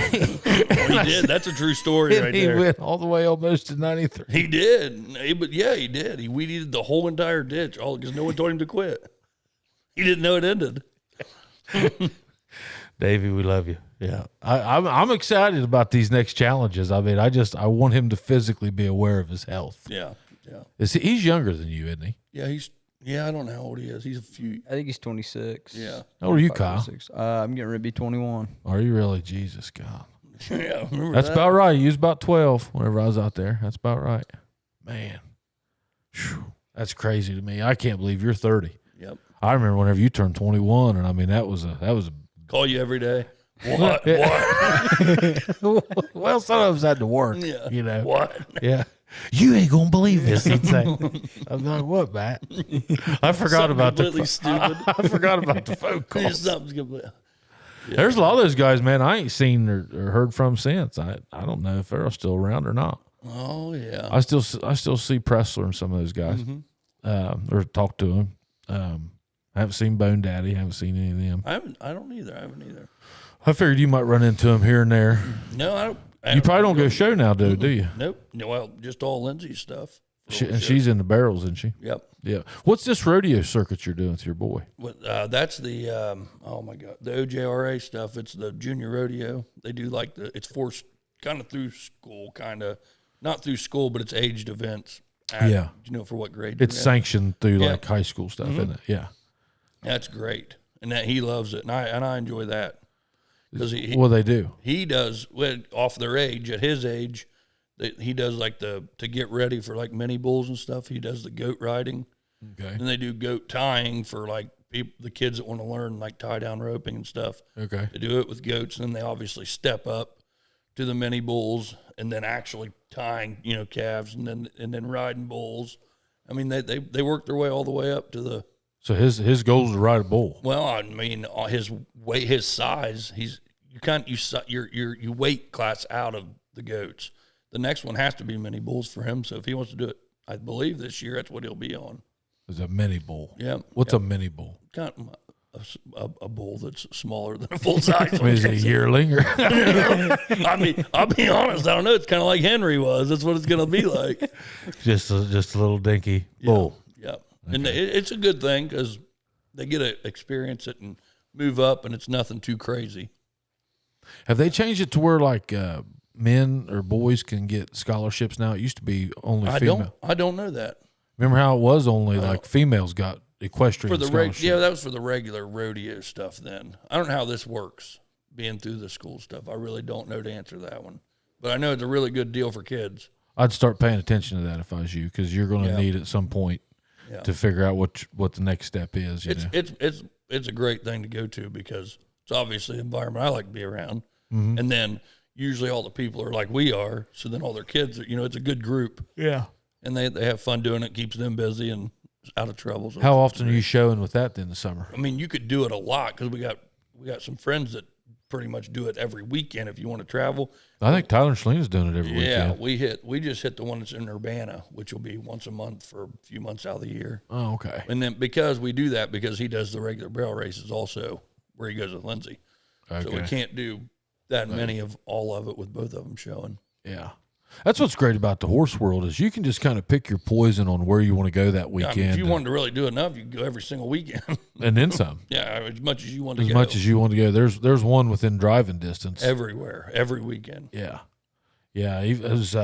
S2: Well, he did. That's a true story right
S1: he
S2: there.
S1: He went all the way almost to 93.
S2: He did. He did. He weed eated the whole entire ditch, all because no one told him to quit. He didn't know it ended.
S1: Davey, we love you. Yeah, I'm excited about these next challenges. I mean, I want him to physically be aware of his health.
S2: Yeah.
S1: He's younger than you, isn't he?
S2: Yeah, I don't know how old he is. He's a few.
S3: I think he's 26.
S2: Yeah.
S1: How old are you, Kyle?
S3: 26. I'm getting ready to be 21.
S1: Are you really? Jesus God.
S2: Yeah, remember
S1: That's
S2: that?
S1: about right. You was about 12 whenever I was out there. That's about right. Man. Whew. That's crazy to me. I can't believe you're 30.
S2: Yep.
S1: I remember whenever you turned 21, and I mean that was a
S2: Call you every day. What?
S1: well, some of us had to work.
S2: Yeah.
S1: You know.
S2: What?
S1: Yeah. You ain't gonna believe this, he'd say. I'm like, what, Matt? I forgot about
S2: completely stupid.
S1: I forgot about the phone calls.
S2: Something's completely. Yeah.
S1: There's a lot of those guys, man. I ain't seen or heard from since. I don't know if they're still around or not.
S2: Oh yeah.
S1: I still see Pressler and some of those guys, or talk to them. I haven't seen Bone Daddy. Haven't seen any of them.
S2: I don't either. I haven't either.
S1: I figured you might run into them here and there.
S2: No, I don't.
S1: You probably don't go show now, do you?
S2: Nope. No, well, just all Lindsay's stuff.
S1: And she's in the barrels, isn't she?
S2: Yep.
S1: Yeah. What's this rodeo circuit you're doing with your boy?
S2: That's the oh my God, the OJRA stuff. It's the junior rodeo. They do like it's forced kind of through school, not through school, but it's aged events.
S1: Yeah.
S2: You know, for what grade?
S1: It's sanctioned through
S2: Yeah.
S1: like high school stuff, isn't it? Yeah.
S2: That's great, and that he loves it, and I enjoy that because
S1: Well, they do.
S2: he does off their age. At his age, he does like to get ready for like mini bulls and stuff. He does the goat riding.
S1: Okay.
S2: And they do goat tying for like the kids that want to learn like tie down roping and stuff.
S1: Okay.
S2: They do it with goats, and then they obviously step up to the mini bulls, and then actually tying calves, and then riding bulls. I mean they work their way all the way up to the.
S1: So his goal is to ride a bull.
S2: Well, I mean his weight, his size. You weight class out of the goats. The next one has to be mini bulls for him. So if he wants to do it, I believe this year that's what he'll be on.
S1: It's a mini bull.
S2: Yeah.
S1: What's a mini bull?
S2: Kind of a bull that's smaller than a full size.
S1: I mean, is it a yearling or?
S2: I mean, I'll be honest. I don't know. It's kind of like Henry was. That's what it's going to be like.
S1: just a little dinky bull.
S2: Yep. And it's a good thing because they get to experience it and move up, and it's nothing too crazy.
S1: Have they changed it to where like men or boys can get scholarships now? It used to be only female.
S2: I don't know that.
S1: Remember how it was only like females got equestrian
S2: For the
S1: scholarships?
S2: yeah, that was for the regular rodeo stuff then. I don't know how this works, being through the school stuff. I really don't know to answer that one. But I know it's a really good deal for kids.
S1: I'd start paying attention to that if I was you, because you're going to need at some point to figure out what the next step is.
S2: It's a great thing to go to because it's obviously an environment I like to be around. Mm-hmm. And then usually all the people are like we are, so then all their kids are, it's a good group. Yeah. And they have fun doing it, keeps them busy and out of trouble. So
S1: how often are you showing with that then this summer?
S2: I mean, you could do it a lot because we got some friends that pretty much do it every weekend if you want to travel.
S1: I think Tyler and Selena's doing it every weekend.
S2: Yeah, we just hit the one that's in Urbana, which will be once a month for a few months out of the year.
S1: Oh, okay.
S2: And then because we do that, because he does the regular barrel races also, where he goes with Lindsay. Okay. So we can't do that many of all of it with both of them showing.
S1: Yeah. That's what's great about the horse world is you can just kind of pick your poison on where you want to go that weekend.
S2: I mean, if you wanted to really do enough, you could go every single weekend.
S1: And then some.
S2: Yeah, as much as you want to go.
S1: As much as you want to go. There's one within driving distance.
S2: Everywhere, every weekend.
S1: Yeah. Yeah. Is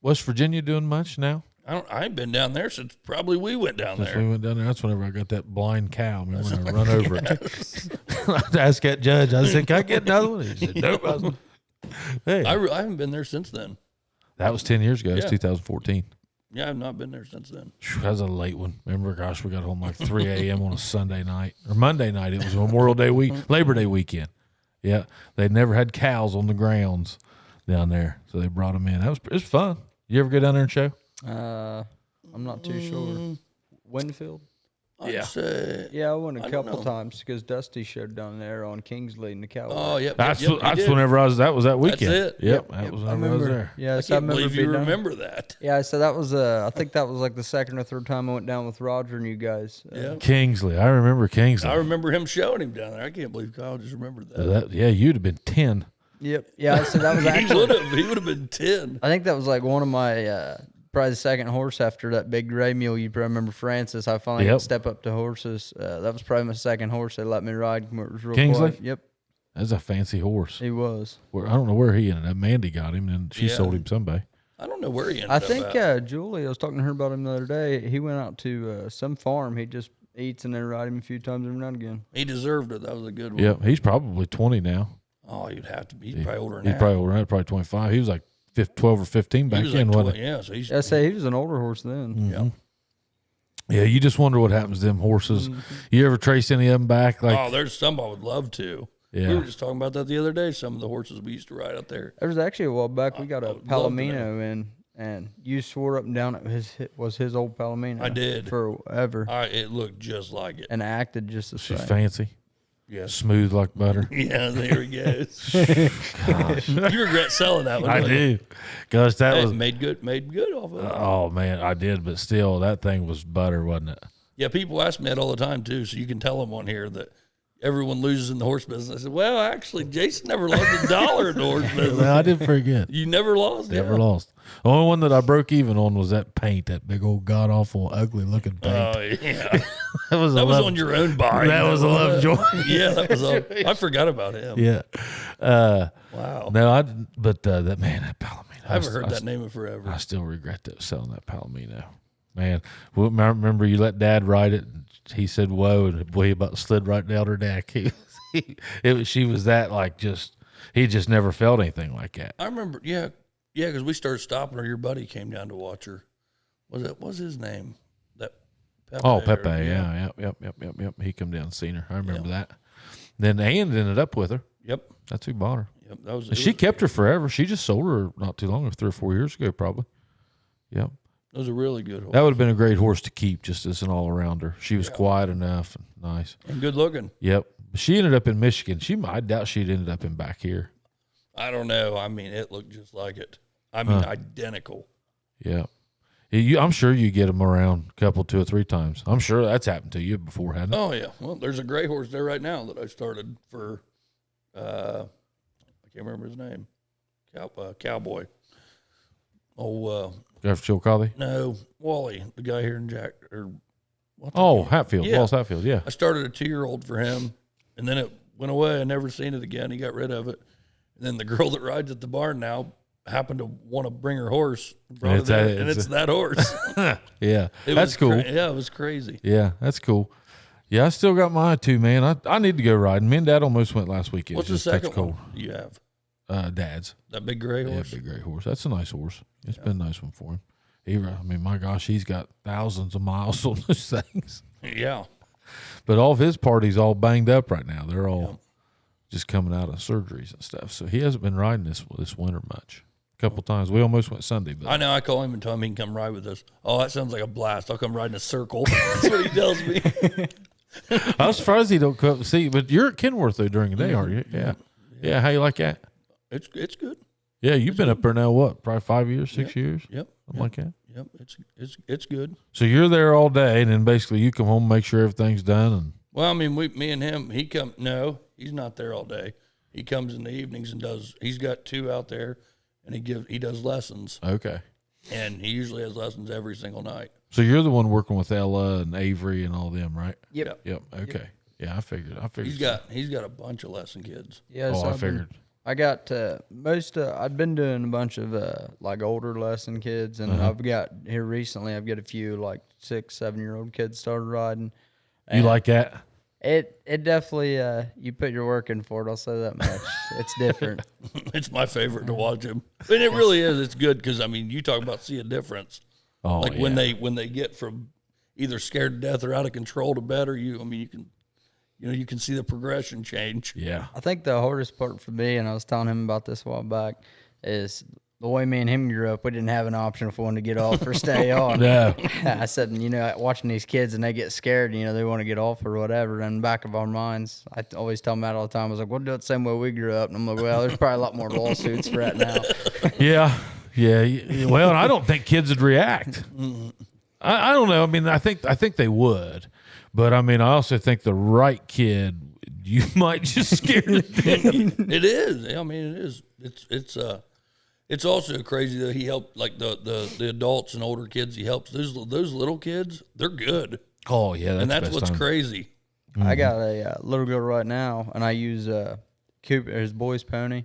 S1: West Virginia doing much now?
S2: I ain't been down there since probably we went down there.
S1: We went down there. That's whenever I got that blind cow. Remember when I run over it? I asked that judge, I said, can I get another one? He said, nope. I was like, hey.
S2: I haven't been there since then.
S1: That was 10 years ago. It was 2014.
S2: Yeah, I've not been there since then.
S1: That was a late one. Remember, gosh, we got home like 3 a.m. on a Sunday night. Or Monday night. It was Memorial Day Labor Day weekend. Yeah. They'd never had cows on the grounds down there. So they brought them in. It was fun. You ever go down there and show?
S3: I'm not too sure. Winfield?
S2: I'd say,
S3: yeah, I went a couple times because Dusty showed down there on Kingsley and the Cowboy.
S2: Oh, yeah.
S1: That's whenever that was that weekend.
S2: That's it.
S1: Yep. That was whenever I was there.
S3: Yeah,
S2: I can't believe you remember that.
S3: Yeah, so that was, I think that was like the second or third time I went down with Roger and you guys.
S1: Kingsley. I remember Kingsley.
S2: I remember him showing him down there. I can't believe Kyle just remembered that.
S1: Yeah, you'd have been 10.
S3: Yep. Yeah, so that was actually.
S2: He would have been 10.
S3: I think that was like one of my, probably the second horse after that big gray mule. You probably remember Francis. I finally got to step up to horses. That was probably my second horse they let me ride. It was real
S1: Kingsley?
S3: quiet. Yep.
S1: That's a fancy horse.
S3: He was.
S1: I don't know where he ended up. Mandy got him, and she sold him Sunday.
S2: I don't know where he ended
S3: up.
S2: I
S3: think Julie, I was talking to her about him the other day. He went out to some farm. He just eats and then ride him a few times every now and again.
S2: He deserved it. That was a good one.
S1: Yep. He's probably 20 now.
S2: Oh, you'd have to be. He's probably older than
S1: that. He's probably older than that, probably 25. He was like 12 or 15 back then, wasn't he?
S2: Yeah, so
S3: I say he was an older horse then.
S1: Mm-hmm. Yeah, you just wonder what happens to them horses. Mm-hmm. You ever trace any of them back?
S2: There's some I would love to. Yeah. We were just talking about that the other day, some of the horses we used to ride out there.
S3: There was actually a while back, we got a Palomino in, and you swore up and down it was his old Palomino.
S2: I did.
S3: Forever.
S2: It looked just like it.
S3: And acted just the same.
S1: She's fancy.
S2: Yeah.
S1: Smooth like butter.
S2: Yeah, there he goes. Gosh. You regret selling that one.
S1: I do. Gosh, that was
S2: made good off of it.
S1: Oh man, I did, but still that thing was butter, wasn't it?
S2: Yeah, people ask me that all the time too, so you can tell them on here that everyone loses in the horse business. I said, well, actually, Jason never lost $1 in the horse business.
S1: Well, I did pretty good.
S2: You never lost?
S1: Never lost. The only one that I broke even on was that paint, that big old god awful ugly looking paint.
S2: Oh yeah, that was on your own buy.
S1: That was a Lovejoy.
S2: Yeah, that was. I forgot about him.
S1: Yeah.
S2: Wow.
S1: No, that Palomino.
S2: I haven't heard that name in forever.
S1: I still regret selling that Palomino. Man, I remember you let Dad ride it, and he said, "Whoa!" and boy, about slid right down her neck. She was that he just never felt anything like that.
S2: I remember, yeah, because we started stopping her. Your buddy came down to watch her. What's his name? That Pepe.
S1: Oh, Pepe, yep. He come down and seen her. I remember that. Then Ann ended up with her.
S2: Yep,
S1: that's who bought her.
S2: Yep,
S1: she kept her forever. She just sold her not too long ago, 3 or 4 years ago, probably. Yep.
S2: That was a really good horse.
S1: That would have been a great horse to keep, just as an all-arounder. She was quiet enough and nice.
S2: And good looking.
S1: Yep. She ended up in Michigan. I doubt she'd ended up in back here.
S2: I don't know. I mean, it looked just like it. I mean, identical.
S1: Yeah. I'm sure you get them around a couple, 2 or 3 times. I'm sure that's happened to you before, hasn't it?
S2: Oh, yeah. Well, there's a gray horse there right now that I started for, I can't remember his name, Cowboy.
S1: After Chillicothe?
S2: No, Wally, the guy here in
S1: Hatfield.
S2: Yeah.
S1: Wallace Hatfield, yeah.
S2: I started a 2-year-old for him, and then it went away. I never seen it again. He got rid of it. And then the girl that rides at the barn now happened to want to bring her horse. Brought it there, and it's that horse.
S1: Yeah, that's cool.
S2: Yeah, it was crazy.
S1: Yeah, that's cool. Yeah, I still got mine too, man. I need to go riding. Me and Dad almost went last weekend.
S2: What's the second one you have?
S1: Dad's.
S2: That big gray horse?
S1: Yeah, big gray horse. That's a nice horse. It's been a nice one for him. I mean, my gosh, he's got thousands of miles on those things.
S2: Yeah.
S1: But all of his parties all banged up right now. They're all just coming out of surgeries and stuff. So he hasn't been riding this winter much. A couple times. We almost went Sunday. But
S2: I know. I call him and tell him he can come ride with us. Oh, that sounds like a blast. I'll come ride in a circle. That's what he tells me.
S1: I was surprised he don't come up and see. But you're at Kenworth, though, during the day, aren't you? Yeah. Yeah, how you like that?
S2: It's good.
S1: Yeah, you've been up there now, what, probably 5 years, 6 years?
S2: Yep.
S1: Something like that?
S2: Yep. It's good.
S1: So you're there all day, and then basically you come home, make sure everything's done. And
S2: Well, I mean, me and him, no, he's not there all day. He comes in the evenings and he's got 2 out there, and he does lessons.
S1: Okay.
S2: And he usually has lessons every single night.
S1: So you're the one working with Ella and Avery and all them, right?
S3: Yep.
S1: Yep. Okay. Yeah, I figured.
S2: He's got a bunch of lesson kids.
S3: Yeah,
S1: Oh,
S3: so
S1: I figured.
S3: I got I've been doing a bunch of like older lesson kids, and I've got here recently. I've got a few like 6-7-year-old kids started riding.
S1: You like that?
S3: It definitely you put your work in for it. I'll say that much. It's different.
S2: It's my favorite to watch him, and it really is. It's good because I mean, you talk about see a difference.
S1: Oh,
S2: like
S1: yeah.
S2: when they get from either scared to death or out of control to better. You can see the progression change.
S1: Yeah.
S3: I think the hardest part for me, and I was telling him about this a while back, is the way me and him grew up. We didn't have an option if we wanted to get off or stay on.
S1: No.
S3: I said, watching these kids and they get scared, they want to get off or whatever. And in the back of our minds, I always tell them that all the time. I was like, we'll do it the same way we grew up. And I'm like, well, there's probably a lot more lawsuits for that now.
S1: Yeah. Yeah. Well, and I don't think kids would react. I don't know. I mean, I think they would. But, I mean, I also think the right kid, you might just scare them.
S2: It is. I mean, it is. It's also crazy that he helped, like, the adults and older kids he helps. Those little kids, they're good.
S1: Oh, yeah.
S2: And that's
S1: the best
S2: what's
S1: time.
S2: crazy.
S3: I got a little girl right now, and I use Cooper, his boy's pony.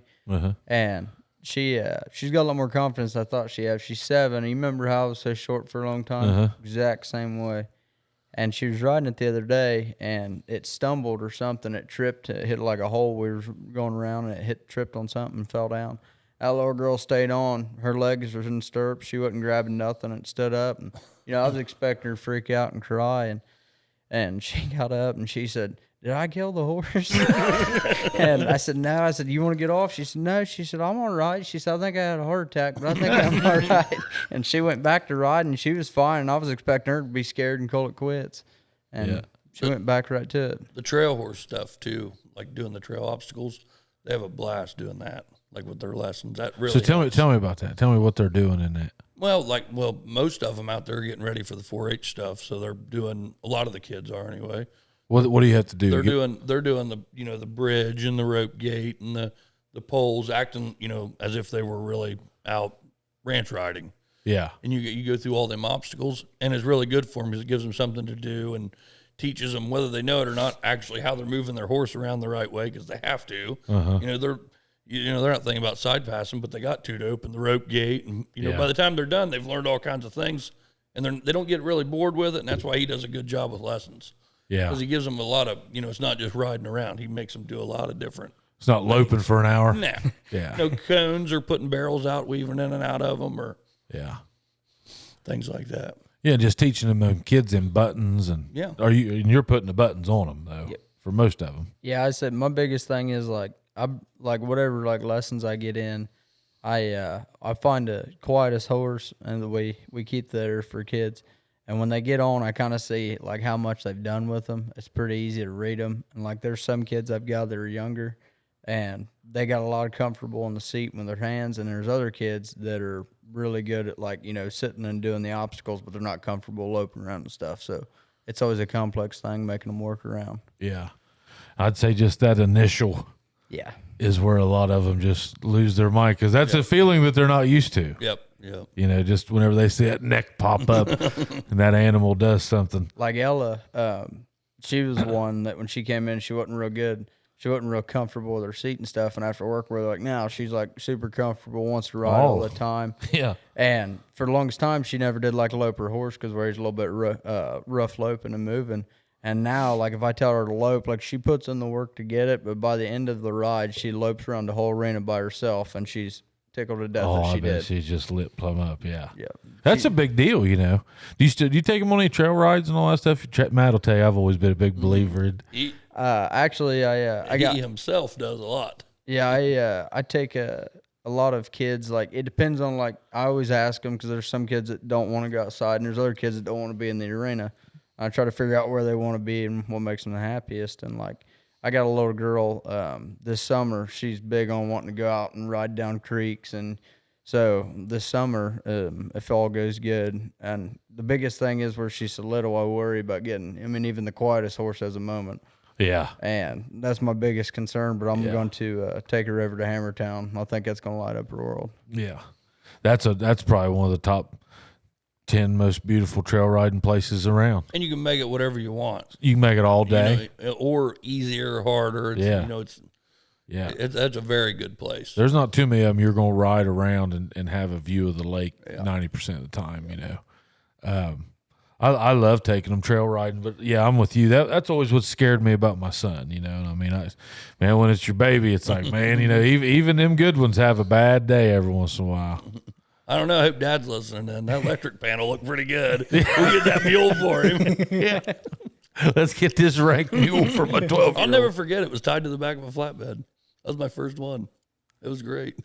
S3: And she's got a lot more confidence than I thought she had. She's 7. You remember how I was so short for a long time? Exact same way. And she was riding it the other day, and it stumbled or something. It tripped. It hit like a hole. We were going around, and it tripped on something and fell down. That little girl stayed on. Her legs were in stirrups. She wasn't grabbing nothing. It stood up. And, I was expecting her to freak out and cry. And she got up, and she said, did I kill the horse? And I said, no. I said, you want to get off? She said, no. She said, I'm all right. She said, I think I had a heart attack, but I think I'm all right. And she went back to riding, and she was fine. And I was expecting her to be scared and call it quits. And she went back right to it.
S2: The trail horse stuff, too, like doing the trail obstacles, they have a blast doing that, like with their lessons. That really
S1: So tell me about that. Tell me what they're doing in that.
S2: Well, most of them out there are getting ready for the 4-H stuff, so they're doing, a lot of the kids are anyway.
S1: What do you have to do?
S2: They're doing the the bridge and the rope gate and the poles, acting as if they were really out ranch riding.
S1: Yeah.
S2: And you go through all them obstacles, and it's really good for them because it gives them something to do and teaches them, whether they know it or not, actually how they're moving their horse around the right way because they have to. They're not thinking about side passing, but they got to open the rope gate, and by the time they're done, they've learned all kinds of things, and they don't get really bored with it, and that's why he does a good job with lessons.
S1: Yeah.
S2: Because he gives them a lot of, it's not just riding around. He makes them do a lot of different.
S1: It's not loping for an hour.
S2: Nah.
S1: Yeah.
S2: No cones or putting barrels out, weaving in and out of them, or things like that.
S1: Yeah, just teaching them kids in buttons and you're putting the buttons on them though for most of them.
S3: Yeah, I said my biggest thing is like whatever lessons I get in, I find the quietest horse and the way we keep there for kids. And when they get on, I kind of see like how much they've done with them. It's pretty easy to read them. And like there's some kids I've got that are younger, and they got a lot of comfortable in the seat with their hands. And there's other kids that are really good at sitting and doing the obstacles, but they're not comfortable loping around and stuff. So it's always a complex thing making them work around.
S1: Yeah, I'd say just that initial is where a lot of them just lose their mind because that's a feeling that they're not used to.
S2: Yep.
S1: You know, just whenever they see that neck pop up and that animal does something.
S3: Like Ella, she was one that when she came in, she wasn't real good. She wasn't real comfortable with her seat and stuff. And after work, we're like, now she's like super comfortable, wants to ride all the time.
S1: Yeah.
S3: And for the longest time, she never did like lope her horse because where he's a little bit rough loping and moving. And now, like if I tell her to lope, like she puts in the work to get it, but by the end of the ride, she lopes around the whole arena by herself, and she's tickled to death if she did.
S1: She just lit plumb up. Yeah.
S3: Yeah.
S1: That's a big deal, you know. Do you take them on any trail rides and all that stuff? Matt will tell you, I've always been a big believer in.
S3: Actually, I got
S2: he himself does a lot.
S3: Yeah, I take a lot of kids. Like it depends on like I always ask them because there's some kids that don't want to go outside and there's other kids that don't want to be in the arena. I try to figure out where they want to be and what makes them the happiest. And like I got a little girl this summer. She's big on wanting to go out and ride down creeks, and so this summer, if all goes good, and the biggest thing is where she's so little, I worry about getting. I mean, even the quietest horse has a moment.
S1: Yeah.
S3: And that's my biggest concern, but I'm going to take her over to Hammertown. I think that's going to light up her world.
S1: Yeah. That's probably one of the top 10 most beautiful trail riding places around.
S2: And you can make it whatever you want.
S1: You can make it all day.
S2: You know, or easier or harder. You know, that's a very good place.
S1: There's not too many of them you're going to ride around and have a view of the lake 90% of the time, you know. I love taking them trail riding, but yeah, I'm with you. That's always what scared me about my son, you know. And I mean, man, when it's your baby, it's like, man, you know, even them good ones have a bad day every once in a while.
S2: I don't know. I hope Dad's listening. And that electric panel looked pretty good. We'll get that mule for him.
S1: Yeah, let's get this rank mule for my 12-year-old.
S2: I'll never forget. It was tied to the back of a flatbed. That was my first one. It was great.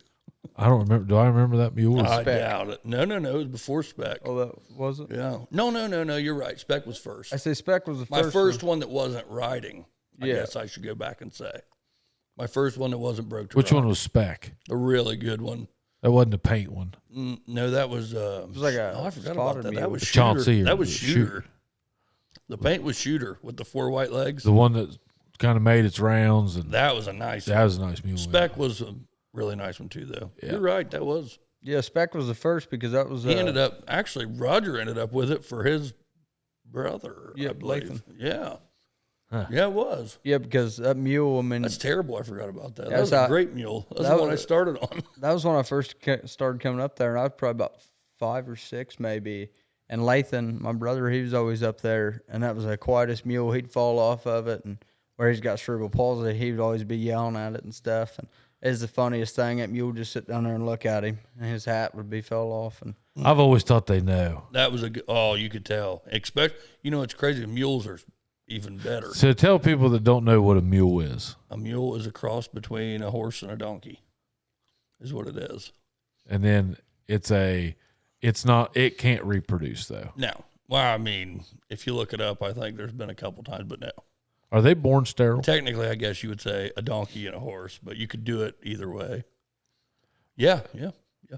S1: I don't remember. Do I remember that mule?
S2: I doubt it. No. It was before Spec.
S3: Oh, that was it?
S2: Yeah. No. You're right. Spec was first.
S3: I say Spec was the first.
S2: My first one that wasn't riding. I guess I should go back and say. My first one that wasn't broke to
S1: Which
S2: ride.
S1: one was Spec?
S2: The really good one.
S1: That wasn't a paint one.
S2: No, that was.
S3: It was like
S2: I forgot about that. That was
S1: Chauncey
S2: Shooter. That was Shooter. The paint was Shooter with the 4 white legs.
S1: The one that kind of made its rounds, and
S2: that was a nice.
S1: That was a nice mule.
S2: Spec was a really nice one too, though. Yeah. You're right. That was.
S3: Yeah, Spec was the first because that was.
S2: He ended up actually. Roger ended up with it for his brother.
S3: Yeah,
S2: I believe.
S3: Lathan.
S2: Yeah. Huh. Yeah, it was.
S3: Yeah, because that mule, I mean...
S2: That's terrible. I forgot about that. That was a great mule. That's the one I started on.
S3: That was when I first started coming up there, and I was probably about 5 or 6 maybe. And Lathan, my brother, he was always up there, and that was the quietest mule. He'd fall off of it, and where he's got cerebral palsy, he would always be yelling at it and stuff. And it's the funniest thing. That mule would just sit down there and look at him, and his hat would be fell off. And
S1: I've always thought they know.
S2: That was you could tell. It's crazy. Mules are even better.
S1: So tell people that don't know what a mule is.
S2: A mule is a cross between a horse and a donkey, is what it is.
S1: And then it can't reproduce though.
S2: No. Well, I mean, if you look it up, I think there's been a couple times, but no.
S1: Are they born sterile?
S2: Technically, I guess you would say a donkey and a horse, but you could do it either way. Yeah.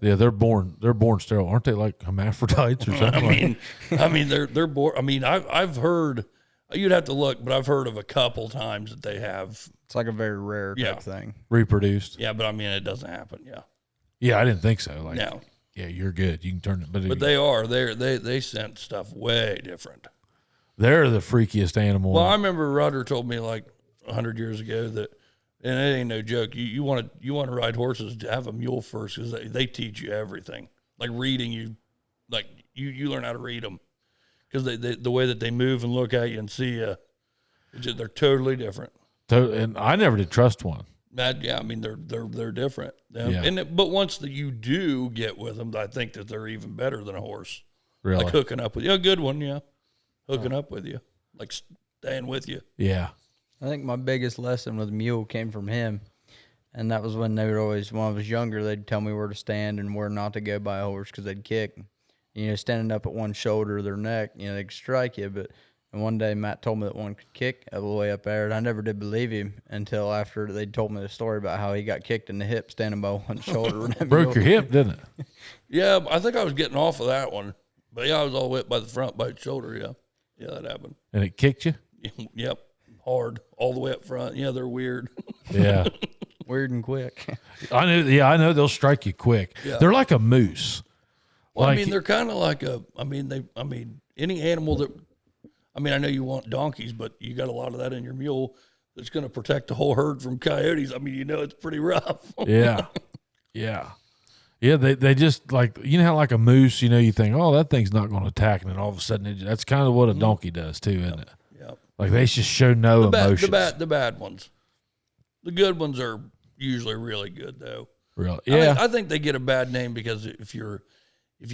S1: Yeah, they're born sterile. Aren't they like hermaphrodites or something?
S2: I mean, they're born. I mean, I've heard. You'd have to look, but I've heard of a couple times that they have.
S3: It's like a very rare type thing.
S1: Reproduced.
S2: Yeah, but I mean, it doesn't happen. Yeah.
S1: Yeah, I didn't think so. Like,
S2: no.
S1: Yeah, you're good. You can turn it,
S2: but they are. They sent stuff way different.
S1: They're the freakiest animal.
S2: Well, I remember Roger told me like 100 years ago that, and it ain't no joke. You want to ride horses, to have a mule first because they teach you everything. Like reading, you learn how to read them. Because the way that they move and look at you and see you, they're totally different.
S1: And I never did trust one.
S2: I mean they're different. Yeah. But once you do get with them, I think that they're even better than a horse.
S1: Really,
S2: like hooking up with you, a good one, yeah, hooking up with you, like staying with you.
S3: Yeah, I think my biggest lesson with mule came from him, and that was when they would always, when I was younger, they'd tell me where to stand and where not to go by a horse because they'd kick. Standing up at one shoulder of their neck, they could strike you. And one day Matt told me that one could kick all the way up there, and I never did believe him until after they told me the story about how he got kicked in the hip standing by one shoulder.
S1: Broke your hip, didn't it?
S2: Yeah, I think I was getting off of that one. But yeah, I was all wet by the front, by the shoulder, yeah. Yeah, that happened.
S1: And it kicked you?
S2: Yep, hard, all the way up front. Yeah, they're weird.
S1: Yeah.
S3: weird and quick.
S1: I know. Yeah, I know they'll strike you quick.
S2: Yeah.
S1: They're like a moose.
S2: Well,
S1: Like-
S2: I mean, they're kind of like any animal that, I know you want donkeys, but you got a lot of that in your mule that's going to protect the whole herd from coyotes. I mean, it's pretty rough.
S1: Yeah. Yeah. Yeah, they just like, how like a moose, you think, oh, that thing's not going to attack. And then all of a sudden, that's kind of what a donkey does too, isn't it?
S2: Yeah.
S1: Like they just show no emotions.
S2: The bad ones. The good ones are usually really good, though.
S1: Really? Yeah.
S2: I think they get a bad name because if you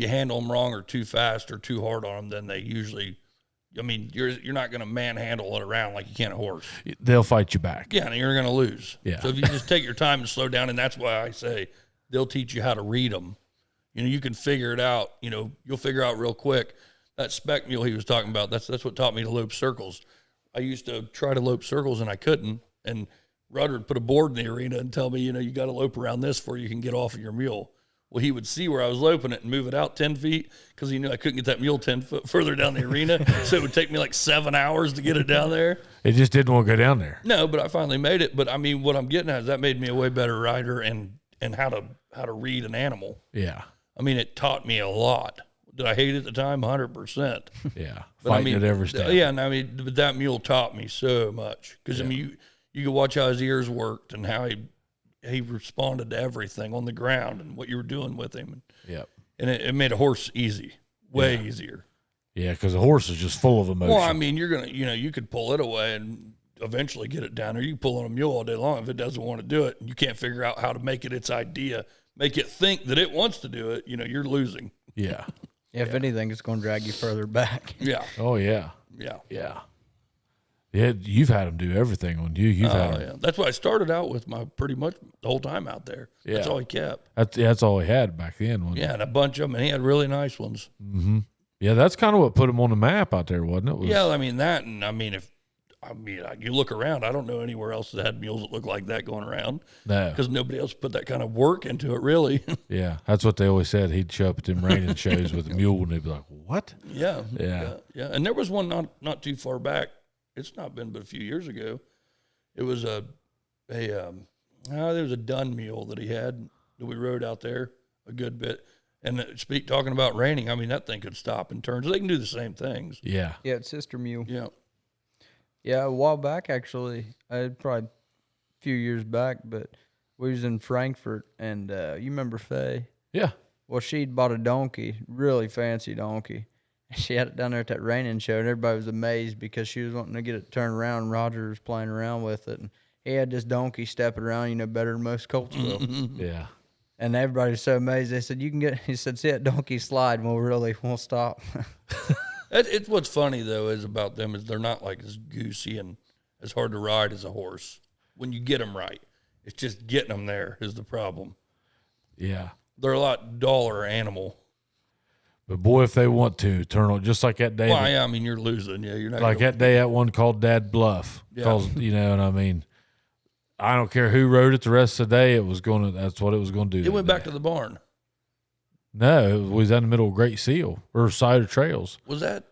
S2: handle them wrong or too fast or too hard on them, then they usually, you're not going to manhandle it around like you can a horse.
S1: They'll fight you back.
S2: Yeah, and you're going to lose.
S1: Yeah.
S2: So if you just take your time and slow down, and that's why I say they'll teach you how to read them. You can figure it out. You'll figure out real quick. That spec mule he was talking about, that's what taught me to lope circles. I used to try to lope circles, and I couldn't. And Rudder would put a board in the arena and tell me, you got to lope around this before you can get off of your mule. Well, he would see where I was loping it and move it out 10 feet because he knew I couldn't get that mule 10 foot further down the arena. So it would take me like 7 hours to get it down there.
S1: It just didn't want to go down there.
S2: No, but I finally made it. But what I'm getting at is that made me a way better rider and how to read an animal.
S1: Yeah.
S2: It taught me a lot. Did I hate it at the time? 100%.
S1: Yeah.
S2: But
S1: Fighting at every step.
S2: Yeah, and but that mule taught me so much because you could watch how his ears worked and how he responded to everything on the ground and what you were doing with him.
S1: Yep.
S2: And it made a horse easy, way easier.
S1: Yeah, because a horse is just full of emotion.
S2: Well, you're gonna, you could pull it away and eventually get it down there. You can pull on a mule all day long if it doesn't want to do it, and you can't figure out how to make it its idea, make it think that it wants to do it. You're losing.
S1: Yeah.
S3: If anything, it's going to drag you further back.
S2: Yeah.
S1: Oh, yeah.
S2: Yeah.
S1: Yeah. Yeah, you've had them do everything on you. You've had them.
S2: Yeah. That's what I started out with pretty much the whole time out there.
S1: Yeah.
S2: That's all he kept.
S1: That's all he had back then. Wasn't
S2: Yeah, and a bunch of them, and he had really nice ones.
S1: Mm-hmm. Yeah, that's kind of what put him on the map out there, wasn't it?
S2: Yeah, that, and if you look around, I don't know anywhere else that had mules that look like that going around.
S1: No.
S2: Because nobody else put that kind of work into it, really.
S1: Yeah, that's what they always said. He'd show up at them raining shows with a mule, and they'd be like, what?
S2: Yeah.
S1: Yeah.
S2: Yeah. And there was one not too far back. It's not been but a few years ago. It was there was a dun mule that he had that we rode out there a good bit. And talking about raining, that thing could stop and turn. So they can do the same things.
S1: Yeah.
S3: Yeah, it's sister mule.
S2: Yeah.
S3: Yeah, a while back, actually, probably a few years back, but we was in Frankfurt, and you remember Faye?
S1: Yeah.
S3: Well, she'd bought a donkey, really fancy donkey. She had it down there at that reining show, and everybody was amazed because she was wanting to get it turned around, and Roger was playing around with it, and he had this donkey stepping around, better than most colts will.
S1: Yeah.
S3: And everybody was so amazed. They said, he said, see that donkey slide, and we'll stop.
S2: It's what's funny, though, is about them is they're not like as goosey and as hard to ride as a horse when you get them right. It's just getting them there is the problem.
S1: Yeah.
S2: They're a lot duller animal.
S1: But boy, if they want to turn on, just like that day.
S2: Well, yeah, you're losing. Yeah, you're not
S1: like that day, that one called Dad Bluff.
S2: Yeah.
S1: Calls, I don't care who rode it the rest of the day. That's what it was going to do.
S2: It went back to the barn.
S1: No, it was in the middle of Great Seal or Side of Trails.
S2: Was that?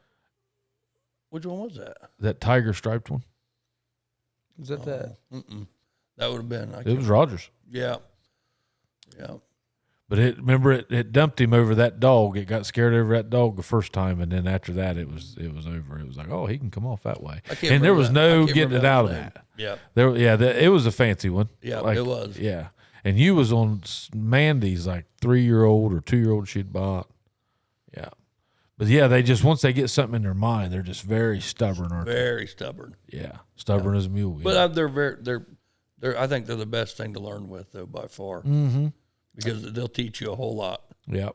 S2: Which one was that?
S1: That tiger striped one.
S3: Is that that?
S2: That would have been.
S1: It was Rogers.
S2: Yeah. Yeah.
S1: But it dumped him over that dog. It got scared over that dog the first time, and then after that, it was over. It was like, oh, he can come off that way, and there was no getting it out of that.
S2: Yeah,
S1: it was a fancy one.
S2: Yeah,
S1: it
S2: was.
S1: Yeah, and you was on Mandy's 3-year-old or 2-year-old she'd bought. Yeah, but yeah, they just once they get something in their mind, they're just very stubborn, aren't they?
S2: Very stubborn.
S1: Yeah, stubborn as a mule. Yeah.
S2: But they're I think they're the best thing to learn with, though, by far.
S1: Mm-hmm.
S2: Because they'll teach you a whole lot.
S1: Yep.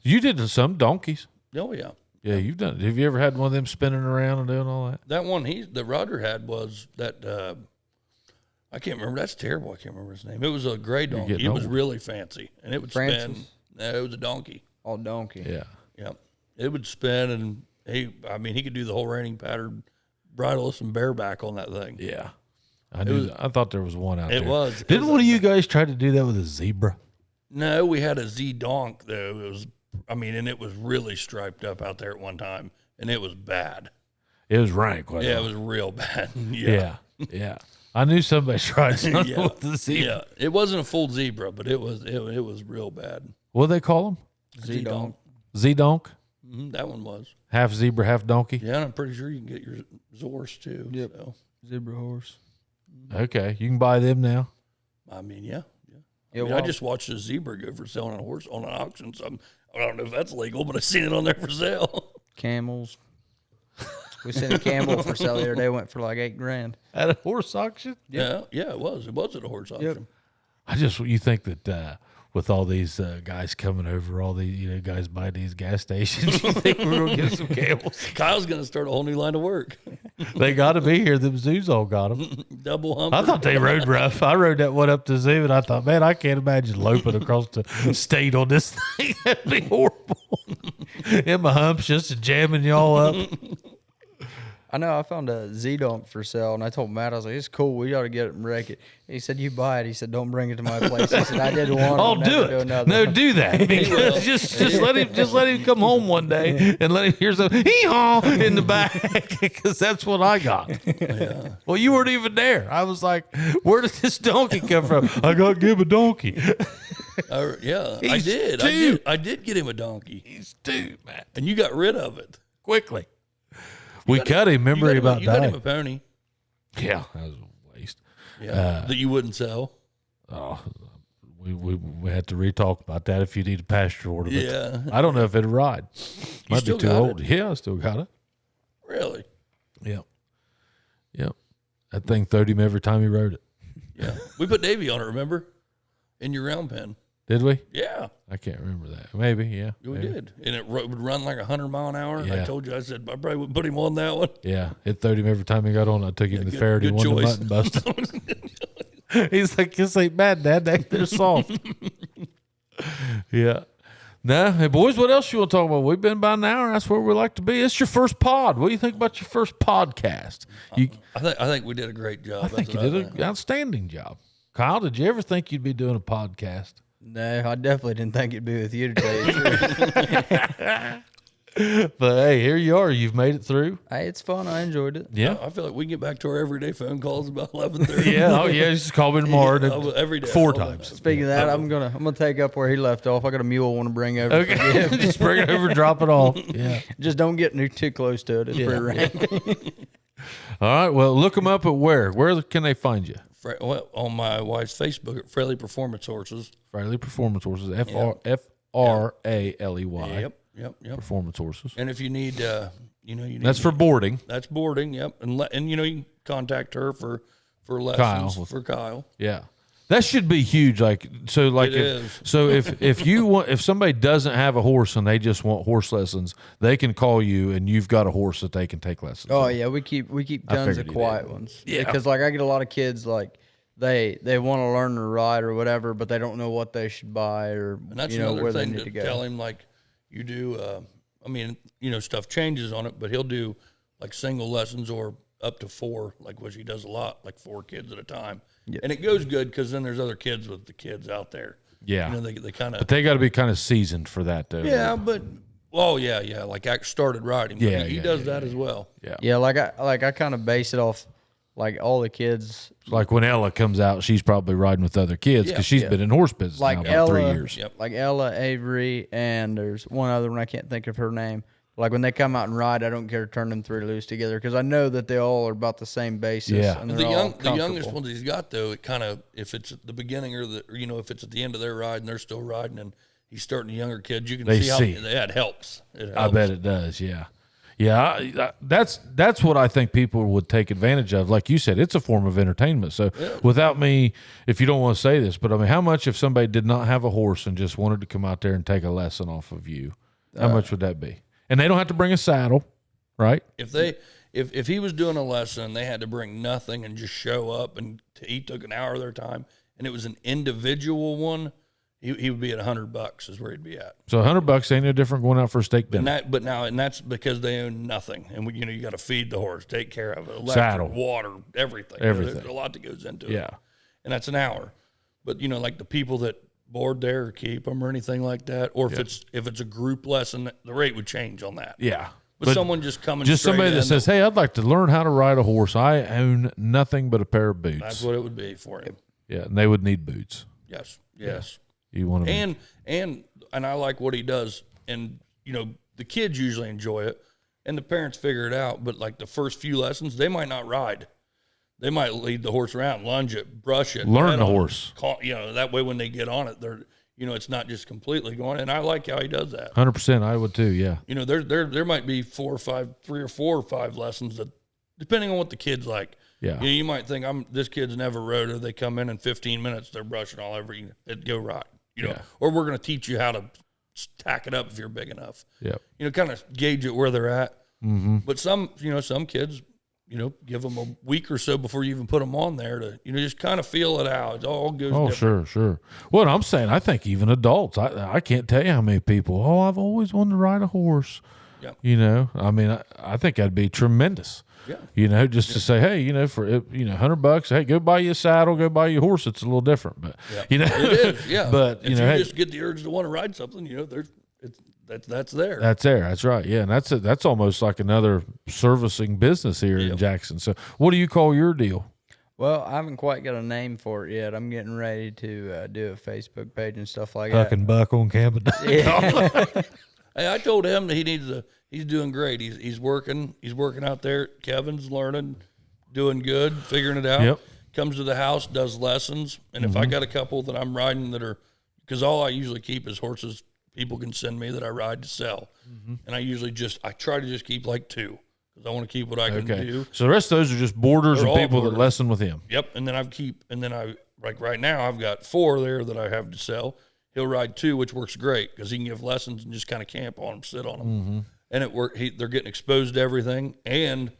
S1: You did some donkeys.
S2: Oh, yeah.
S1: Yeah, you've done it. Have you ever had one of them spinning around and doing all that?
S2: That one that Roger had was that, I can't remember. That's terrible. I can't remember his name. It was a gray donkey. It was really fancy. And it would spin. No, it was a donkey.
S3: Oh, donkey.
S1: Yeah.
S2: Yeah. It would spin, and he could do the whole reining pattern, bridleless and bareback on that thing.
S1: Yeah. I thought there was one out there.
S2: It was.
S1: Didn't one of you guys try to do that with a zebra?
S2: No, we had a Z donk though. It was, and it was really striped up out there at one time, and it was bad.
S1: It was rank, wasn't it?
S2: Yeah, it was real bad.
S1: Yeah. Yeah. I knew somebody tried something with the zebra.
S2: Yeah, it wasn't a full zebra, but it was real bad.
S1: What do they call them?
S2: Z-donk.
S1: Z-donk?
S2: That one was.
S1: Half zebra, half donkey?
S2: Yeah, and I'm pretty sure you can get your Zorse too.
S3: Yep.
S2: So.
S3: Zebra horse.
S1: Okay, you can buy them now.
S2: I mean, yeah.
S3: Yeah,
S2: I just watched a zebra go for selling a horse on an auction. So I don't know if that's legal, but I seen it on there for sale.
S3: Camels. We seen a camel for sale the other day. Went for like $8,000.
S1: At a horse auction?
S2: Yeah, it was. It was at a horse auction.
S1: You think that with all these guys coming over, all these guys buy these gas stations, you think we're gonna get some camels?
S2: Kyle's gonna start a whole new line of work.
S1: They got to be here. Them zoos all got them.
S2: Double hump.
S1: I thought they rode rough. I rode that one up to the zoo, and I thought, man, I can't imagine loping across the state on this thing. That'd be horrible. In my humps, just jamming y'all up.
S3: I know. I found a Z-donk for sale, and I told Matt, I was like, "It's cool. We ought to get it and wreck it." He said, "You buy it." He said, "Don't bring it to my place." He said, "I did one.
S1: I'll do it. No, do that. Because just let him come home one day and let him hear some Yeehaw in the back, because that's what I got.
S2: Yeah.
S1: Well, you weren't even there. I was like, "Where did this donkey come from?" I got to give a donkey.
S2: Yeah, I
S1: He's
S2: did.
S1: two.
S2: I did get him a donkey,
S1: He's two, man.
S2: and you got rid of it.
S1: Quickly. We cut him. Remember, he about
S2: You got him
S1: died.
S2: a pony.
S1: Yeah, that was a waste.
S2: Yeah, that you wouldn't sell.
S1: Oh, we had to re-talk about that if you need a pasture order. But
S2: Yeah.
S1: I don't know if it'd ride. Might be
S2: still
S1: too
S2: got
S1: old.
S2: it?
S1: Yeah, I still got it.
S2: Really?
S1: Yep. That thing throwed him every time he rode it.
S2: Yeah. We put Davy on it. Remember? In your round pen.
S1: Did we?
S2: Yeah,
S1: I can't remember that. Maybe, yeah.
S2: we
S1: maybe.
S2: did, and it would run like 100 mile an hour.
S1: Yeah.
S2: I told you, I said I probably would put him on that one.
S1: Yeah, it throwed him every time he got on. I took him to the fair and he
S2: good
S1: won the
S2: choice.
S1: mutton bust. He's like, "This ain't bad, Dad. They're soft." Yeah. Nah, hey boys, what else you want to talk about? We've been about an hour. That's where we like to be. It's your first pod. What do you think about your first podcast?
S2: I think we did a great job.
S1: I think you did an outstanding job. Kyle, did you ever think you'd be doing a podcast?
S3: No, I definitely didn't think it'd be with you, to tell you the truth.
S1: But hey, here you are. You've made it through.
S3: Hey, it's fun. I enjoyed it.
S1: Yeah.
S2: I feel like we can get back to our everyday phone calls about 11:30.
S1: Yeah. Oh, yeah. Just call me tomorrow.
S2: Every day.
S1: 4 times.
S3: Speaking of that, I'm gonna take up where he left off. I got a mule I want to bring over.
S1: Okay. Just bring it over, drop it off. Yeah.
S3: Just don't get too close to it. It's pretty random.
S1: All right. Well, look them up at where? Where can they find you?
S2: Well, on my wife's Facebook at Fraley Performance Horses.
S1: Fraley Performance Horses. Fraley.
S2: Yep.
S1: Performance Horses.
S2: And if you need, you need
S1: That's for boarding.
S2: That's boarding. Yep. And you can contact her for lessons
S1: Kyle.
S2: for Kyle.
S1: Yeah. That should be huge. Like
S2: It is.
S1: if you want, if somebody doesn't have a horse and they just want horse lessons, they can call you and you've got a horse that they can take lessons.
S3: Oh
S1: on.
S3: yeah, we keep
S1: I
S3: tons
S1: figured
S3: of
S1: you
S3: quiet
S1: did.
S3: ones.
S1: Yeah.
S3: Because like I get a lot of kids like they want to learn to ride or whatever, but they don't know what they should buy or
S2: And that's
S3: where
S2: another
S3: they
S2: thing
S3: need to go.
S2: tell him, like you do. Stuff changes on it, but he'll do like single lessons or up to 4, like which he does a lot, like 4 kids at a time.
S3: Yep.
S2: And it goes good because then there's other kids with the kids out there.
S1: Yeah.
S2: They kind of.
S1: But they got to be kind of seasoned for that, though.
S2: Yeah, but like I started riding. But
S1: Yeah,
S2: he
S1: yeah,
S2: does that as well.
S1: Yeah.
S3: Yeah, like I kind of base it off like all the kids.
S1: Like when Ella comes out, she's probably riding with other kids because she's been in horse business
S3: Like
S1: now about
S3: Ella,
S1: 3 years.
S2: Yep.
S3: Like Ella, Avery, and there's one other one I can't think of her name. Like when they come out and ride, I don't care to turn them 3 loose together because I know that they all are about the same basis.
S1: Yeah.
S3: and
S2: The
S3: they're all
S2: youngest
S3: comfortable.
S2: ones he's got though, it kind of if it's at the beginning or if it's at the end of their ride and they're still riding and he's starting the younger kids, you can
S1: They
S2: see how
S1: see.
S2: it helps. It helps.
S1: I bet it does. Yeah. Yeah, that's what I think people would take advantage of. Like you said, it's a form of entertainment. So without me, if you don't want to say this, but I mean, how much if somebody did not have a horse and just wanted to come out there and take a lesson off of you, how much would that be? And they don't have to bring a saddle, right?
S2: If he was doing a lesson, they had to bring nothing and just show up, and he took an hour of their time, and it was an individual one, he would be at $100 is where he'd be at.
S1: So $100 ain't no different going out for a steak dinner.
S2: And that's because they own nothing, and you got to feed the horse, take care of it, electric,
S1: Saddle.
S2: water, everything.
S1: Everything.
S2: There's a lot that goes into it.
S1: Yeah.
S2: And that's an hour. But like the people that board there or keep them or anything like that, or if it's a group lesson, the rate would change on that.
S1: Yeah.
S2: But someone just coming
S1: just
S2: straight
S1: somebody that
S2: in,
S1: says, "Hey, I'd like to learn how to ride a horse. I own nothing but a pair of boots."
S2: that's what it would be for him.
S1: Yeah, and they would need boots.
S2: Yes.
S1: You want to,
S2: And I like what he does. And, the kids usually enjoy it and the parents figure it out. But like the first few lessons, they might not ride. They might lead the horse around, lunge it, brush it.
S1: learn the horse.
S2: That way when they get on it, they're, it's not just completely going. And I like how he does that.
S1: 100%. I would too. Yeah.
S2: There might be 3 or 4 or 5 lessons that, depending on what the kid's like.
S1: Yeah.
S2: You might think this kid's never rode, or they come in 15 minutes, they're brushing all over you. It'd go right, or we're going to teach you how to tack it up if you're big enough.
S1: Yep.
S2: Kind of gauge it where they're at.
S1: Mm-hmm.
S2: But some kids, give them a week or so before you even put them on there to, just kind of feel it out. It all goes different.
S1: Sure. What I'm saying, I think even adults, I can't tell you how many people, I've always wanted to ride a horse.
S2: Yeah.
S1: I mean, I think that'd be tremendous.
S2: Yeah.
S1: Just to say, hey, for $100, hey, go buy you a saddle, go buy you a horse. It's a little different, but
S2: it is. Yeah.
S1: But
S2: if you just get the urge to want to ride something, that's there.
S1: That's there. That's right. Yeah, and that's almost like another servicing business here in Jackson. So, what do you call your deal?
S3: Well, I haven't quite got a name for it yet. I'm getting ready to do a Facebook page and stuff like
S1: Huck
S3: that.
S1: and Buck on campus.
S3: Yeah.
S2: Hey, I told him that he needs to. He's doing great. He's working. He's working out there. Kevin's learning, doing good, figuring it out.
S1: Yep.
S2: Comes to the house, does lessons, and if I got a couple that I'm riding that are, because all I usually keep is horses people can send me that I ride to sell, and I try to just keep like 2 because I want to keep what I can do.
S1: So the rest of those are just boarders
S2: They're
S1: and
S2: all
S1: people
S2: boarders.
S1: that lesson with him.
S2: Yep, and then I like right now I've got 4 there that I have to sell. He'll ride 2, which works great because he can give lessons and just kind of camp on them, sit on them. And it work. They're getting exposed to everything. And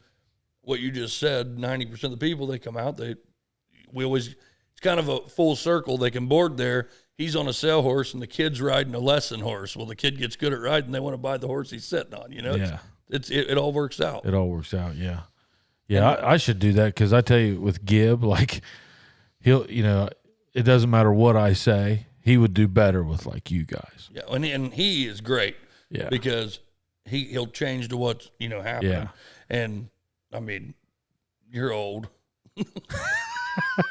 S2: what you just said, 90% of the people they come out, it's kind of a full circle. They can board there. He's on a sale horse and the kid's riding a lesson horse. Well, the kid gets good at riding. They want to buy the horse he's sitting on. It all works out.
S1: It all works out. Yeah. Yeah. I should do that because I tell you with Gibb, like he'll, it doesn't matter what I say. He would do better with like you guys.
S2: Yeah. And he is great.
S1: Yeah.
S2: Because he'll change to what's happening.
S1: Yeah.
S2: And I mean, you're old.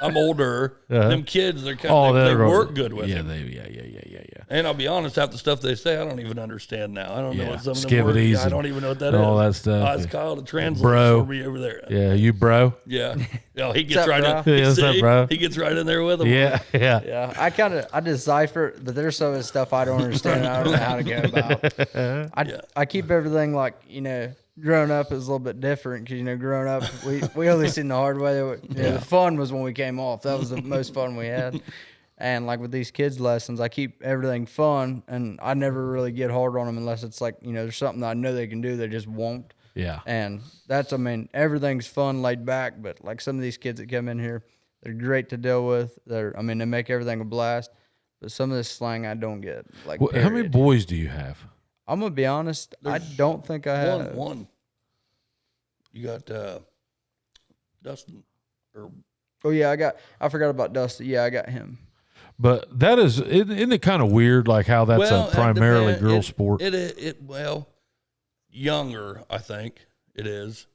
S2: I'm older. Them kids, they're kind of they work good with him.
S1: Yeah.
S2: And I'll be honest, half the stuff they say, I don't even understand now. I don't know what some of them
S1: Skibbities
S2: words. I don't even know what that is.
S1: all that stuff.
S2: It's Kyle to translate
S1: Bro.
S2: for me over there.
S1: Yeah, you bro.
S2: Yeah. He gets
S3: What's up,
S2: right
S3: bro?
S2: in.
S1: Yeah, what's up, bro?
S2: He gets right in there with them.
S1: Yeah.
S3: Yeah, I decipher, but there's some of the stuff I don't understand. I don't know how to go about. I keep everything like, growing up is a little bit different because, growing up, we only seen the hard way. The fun was when we came off. That was the most fun we had. And like with these kids' lessons, I keep everything fun, and I never really get hard on them unless it's like, there's something that I know they can do, they just won't.
S1: Yeah.
S3: And everything's fun, laid back, but like some of these kids that come in here, they're great to deal with. They make everything a blast, but some of this slang I don't get. Like,
S1: How many boys do you have?
S3: I'm going to be honest, I don't think I have.
S2: One. You got Dustin.
S3: Oh, yeah, I forgot about Dusty. Yeah, I got him.
S1: But that isn't it kind of weird, like how that's a primarily girl sport?
S2: Well, younger, I think it is.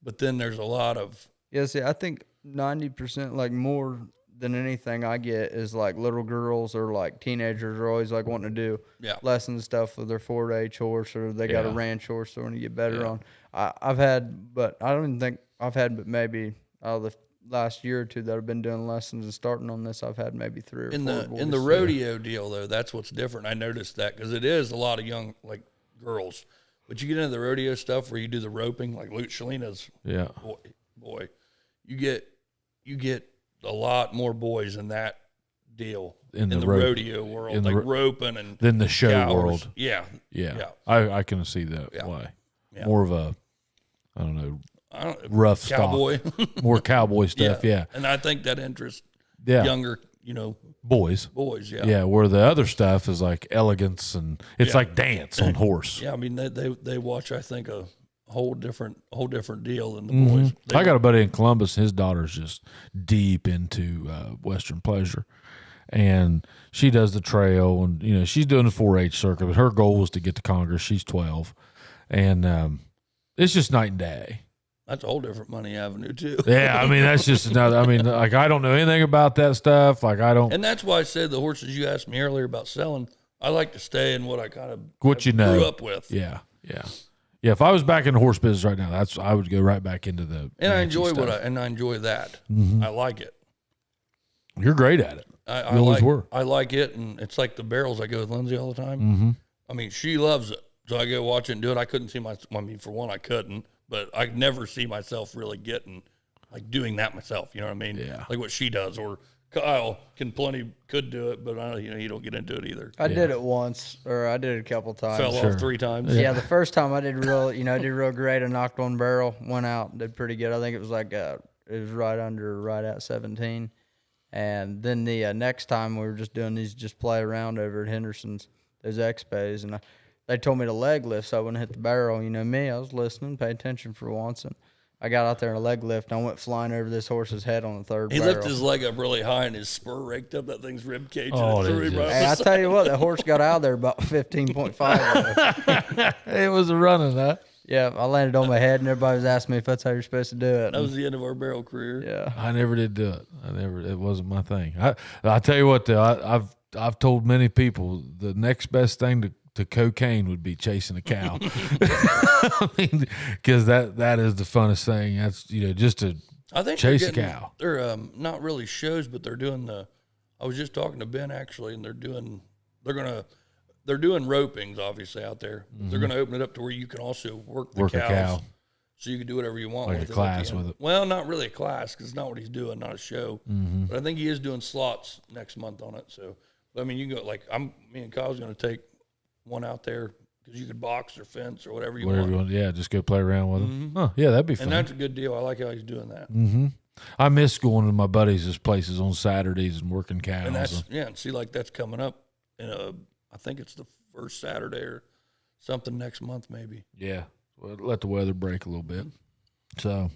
S2: But then there's a lot of.
S3: Yeah, see, I think 90%, like more than anything I get is like little girls or like teenagers are always like wanting to do lessons and stuff with their 4-H horse, or they got a ranch horse they want to get better on. I've had, but I don't even think I've had, but maybe out of the last year or two that I've been doing lessons and starting on this, I've had maybe 3 or 4 boys.
S2: In the rodeo deal though, that's what's different. I noticed that because it is a lot of young like girls, but you get into the rodeo stuff where you do the roping, like Luke Shalina's boy, you get a lot more boys in that deal in the rodeo world, like roping and
S1: than the show
S2: cows.
S1: world.
S2: Yeah.
S1: I can see that why.
S2: Yeah.
S1: More of a, I don't know, rough
S2: cowboy,
S1: more cowboy stuff. Yeah.
S2: And I think that interests younger,
S1: boys.
S2: Yeah.
S1: Where the other stuff is like elegance and it's like dance on horse.
S2: Yeah. I mean, they watch, I think, a whole different deal than the boys.
S1: I got a buddy in Columbus. His daughter's just deep into Western pleasure, and she does the trail, and she's doing the 4-H circuit. But her goal was to get to Congress. She's 12, And it's just night and day.
S2: That's a whole different money avenue too.
S1: Yeah, I mean, that's just another. I mean, like, I don't know anything about that stuff. Like, I don't.
S2: And that's why I said the horses you asked me earlier about selling, I like to stay in what I kind of grew up with.
S1: Yeah. If I was back in the horse business right now, I would go right back into the.
S2: And I enjoy
S1: stuff.
S2: I enjoy that.
S1: Mm-hmm.
S2: I like it.
S1: You're great at it.
S2: I
S1: always
S2: like,
S1: were.
S2: I like it, and it's like the barrels. I go with Lindsay all the time.
S1: Mm-hmm.
S2: I mean, she loves it, so I go watch it and do it. I couldn't see for one, I couldn't, but I never see myself really getting like doing that myself. You know what I mean?
S1: Yeah.
S2: Like what she does, or Kyle could do it, but you don't get into it either.
S3: I did it once, or I did it a couple times.
S2: Fell off 3 times.
S3: Yeah, the first time I did real great. I knocked one barrel, went out, did pretty good. I think it was like it was right at 17. And then the next time we were just doing these play around over at Henderson's, those expos, and they told me to leg lift so I wouldn't hit the barrel. You know me, I was listening, pay attention for once, and I got out there in a leg lift, and I went flying over this horse's head on the third barrel.
S2: He lifted his leg up really high, and his spur raked up that thing's rib cage.
S1: Oh,
S2: and it threw him right
S3: Hey, I tell you what, that horse got out of there about 15.5.
S1: It was a running, huh?
S3: Yeah, I landed on my head, and everybody was asking me if that's how you're supposed to do it.
S2: That was the end of our barrel career.
S3: Yeah,
S1: I never did do it. It wasn't my thing. I tell you what, though, I've told many people the next best thing to cocaine would be chasing a cow. I mean, because that is the funnest thing. That's just to chase a cow.
S2: They're not really shows, but they're doing I was just talking to Ben actually, and they're doing ropings obviously out there. Mm-hmm. They're going to open it up to where you can also work cows,
S1: a cow.
S2: So you can do whatever you want
S1: like
S2: with
S1: a class with it.
S2: Well, not really a class because it's not what he's doing, not a show.
S1: Mm-hmm.
S2: But I think he is doing slots next month on it. So, I mean, you can go me and Kyle's going to take one out there because you could box or fence or whatever you want.
S1: Yeah, just go play around with them. Oh, yeah, that'd be fun.
S2: And that's a good deal. I like how he's doing that.
S1: Mm-hmm. I miss going to my buddies' places on Saturdays and working cows.
S2: And that's and see, like that's coming up in I think it's the first Saturday or something next month, maybe.
S1: Yeah, well, let the weather break a little bit. So,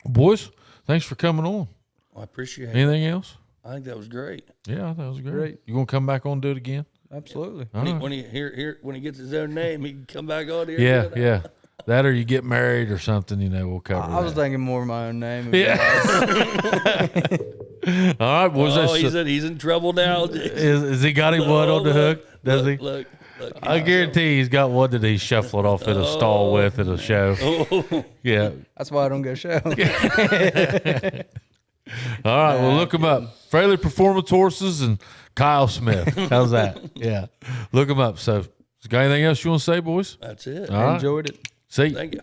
S1: boys, thanks for coming on.
S2: I appreciate it.
S1: Anything else?
S2: I think that was great.
S1: Yeah, I thought it was great. You gonna come back on and do it again?
S3: Absolutely.
S2: When he gets his own name, he can come back on here.
S1: Yeah. That or you get married or something, we'll cover that.
S3: I was thinking more of my own name.
S1: Yeah. All right, boys.
S2: He's in trouble now.
S1: Is he got him one on the hook? Does he?
S2: Look,
S1: I guarantee he's got one that he's shuffling off in a stall with at a show. Yeah.
S3: That's why I don't go show.
S1: All right, well, look him up. Fraley Performance Horses and Kyle Smith. How's that? Yeah. Look him up. So, got anything else you want to say, boys?
S2: That's it.
S3: I enjoyed it.
S1: See?
S2: Thank you.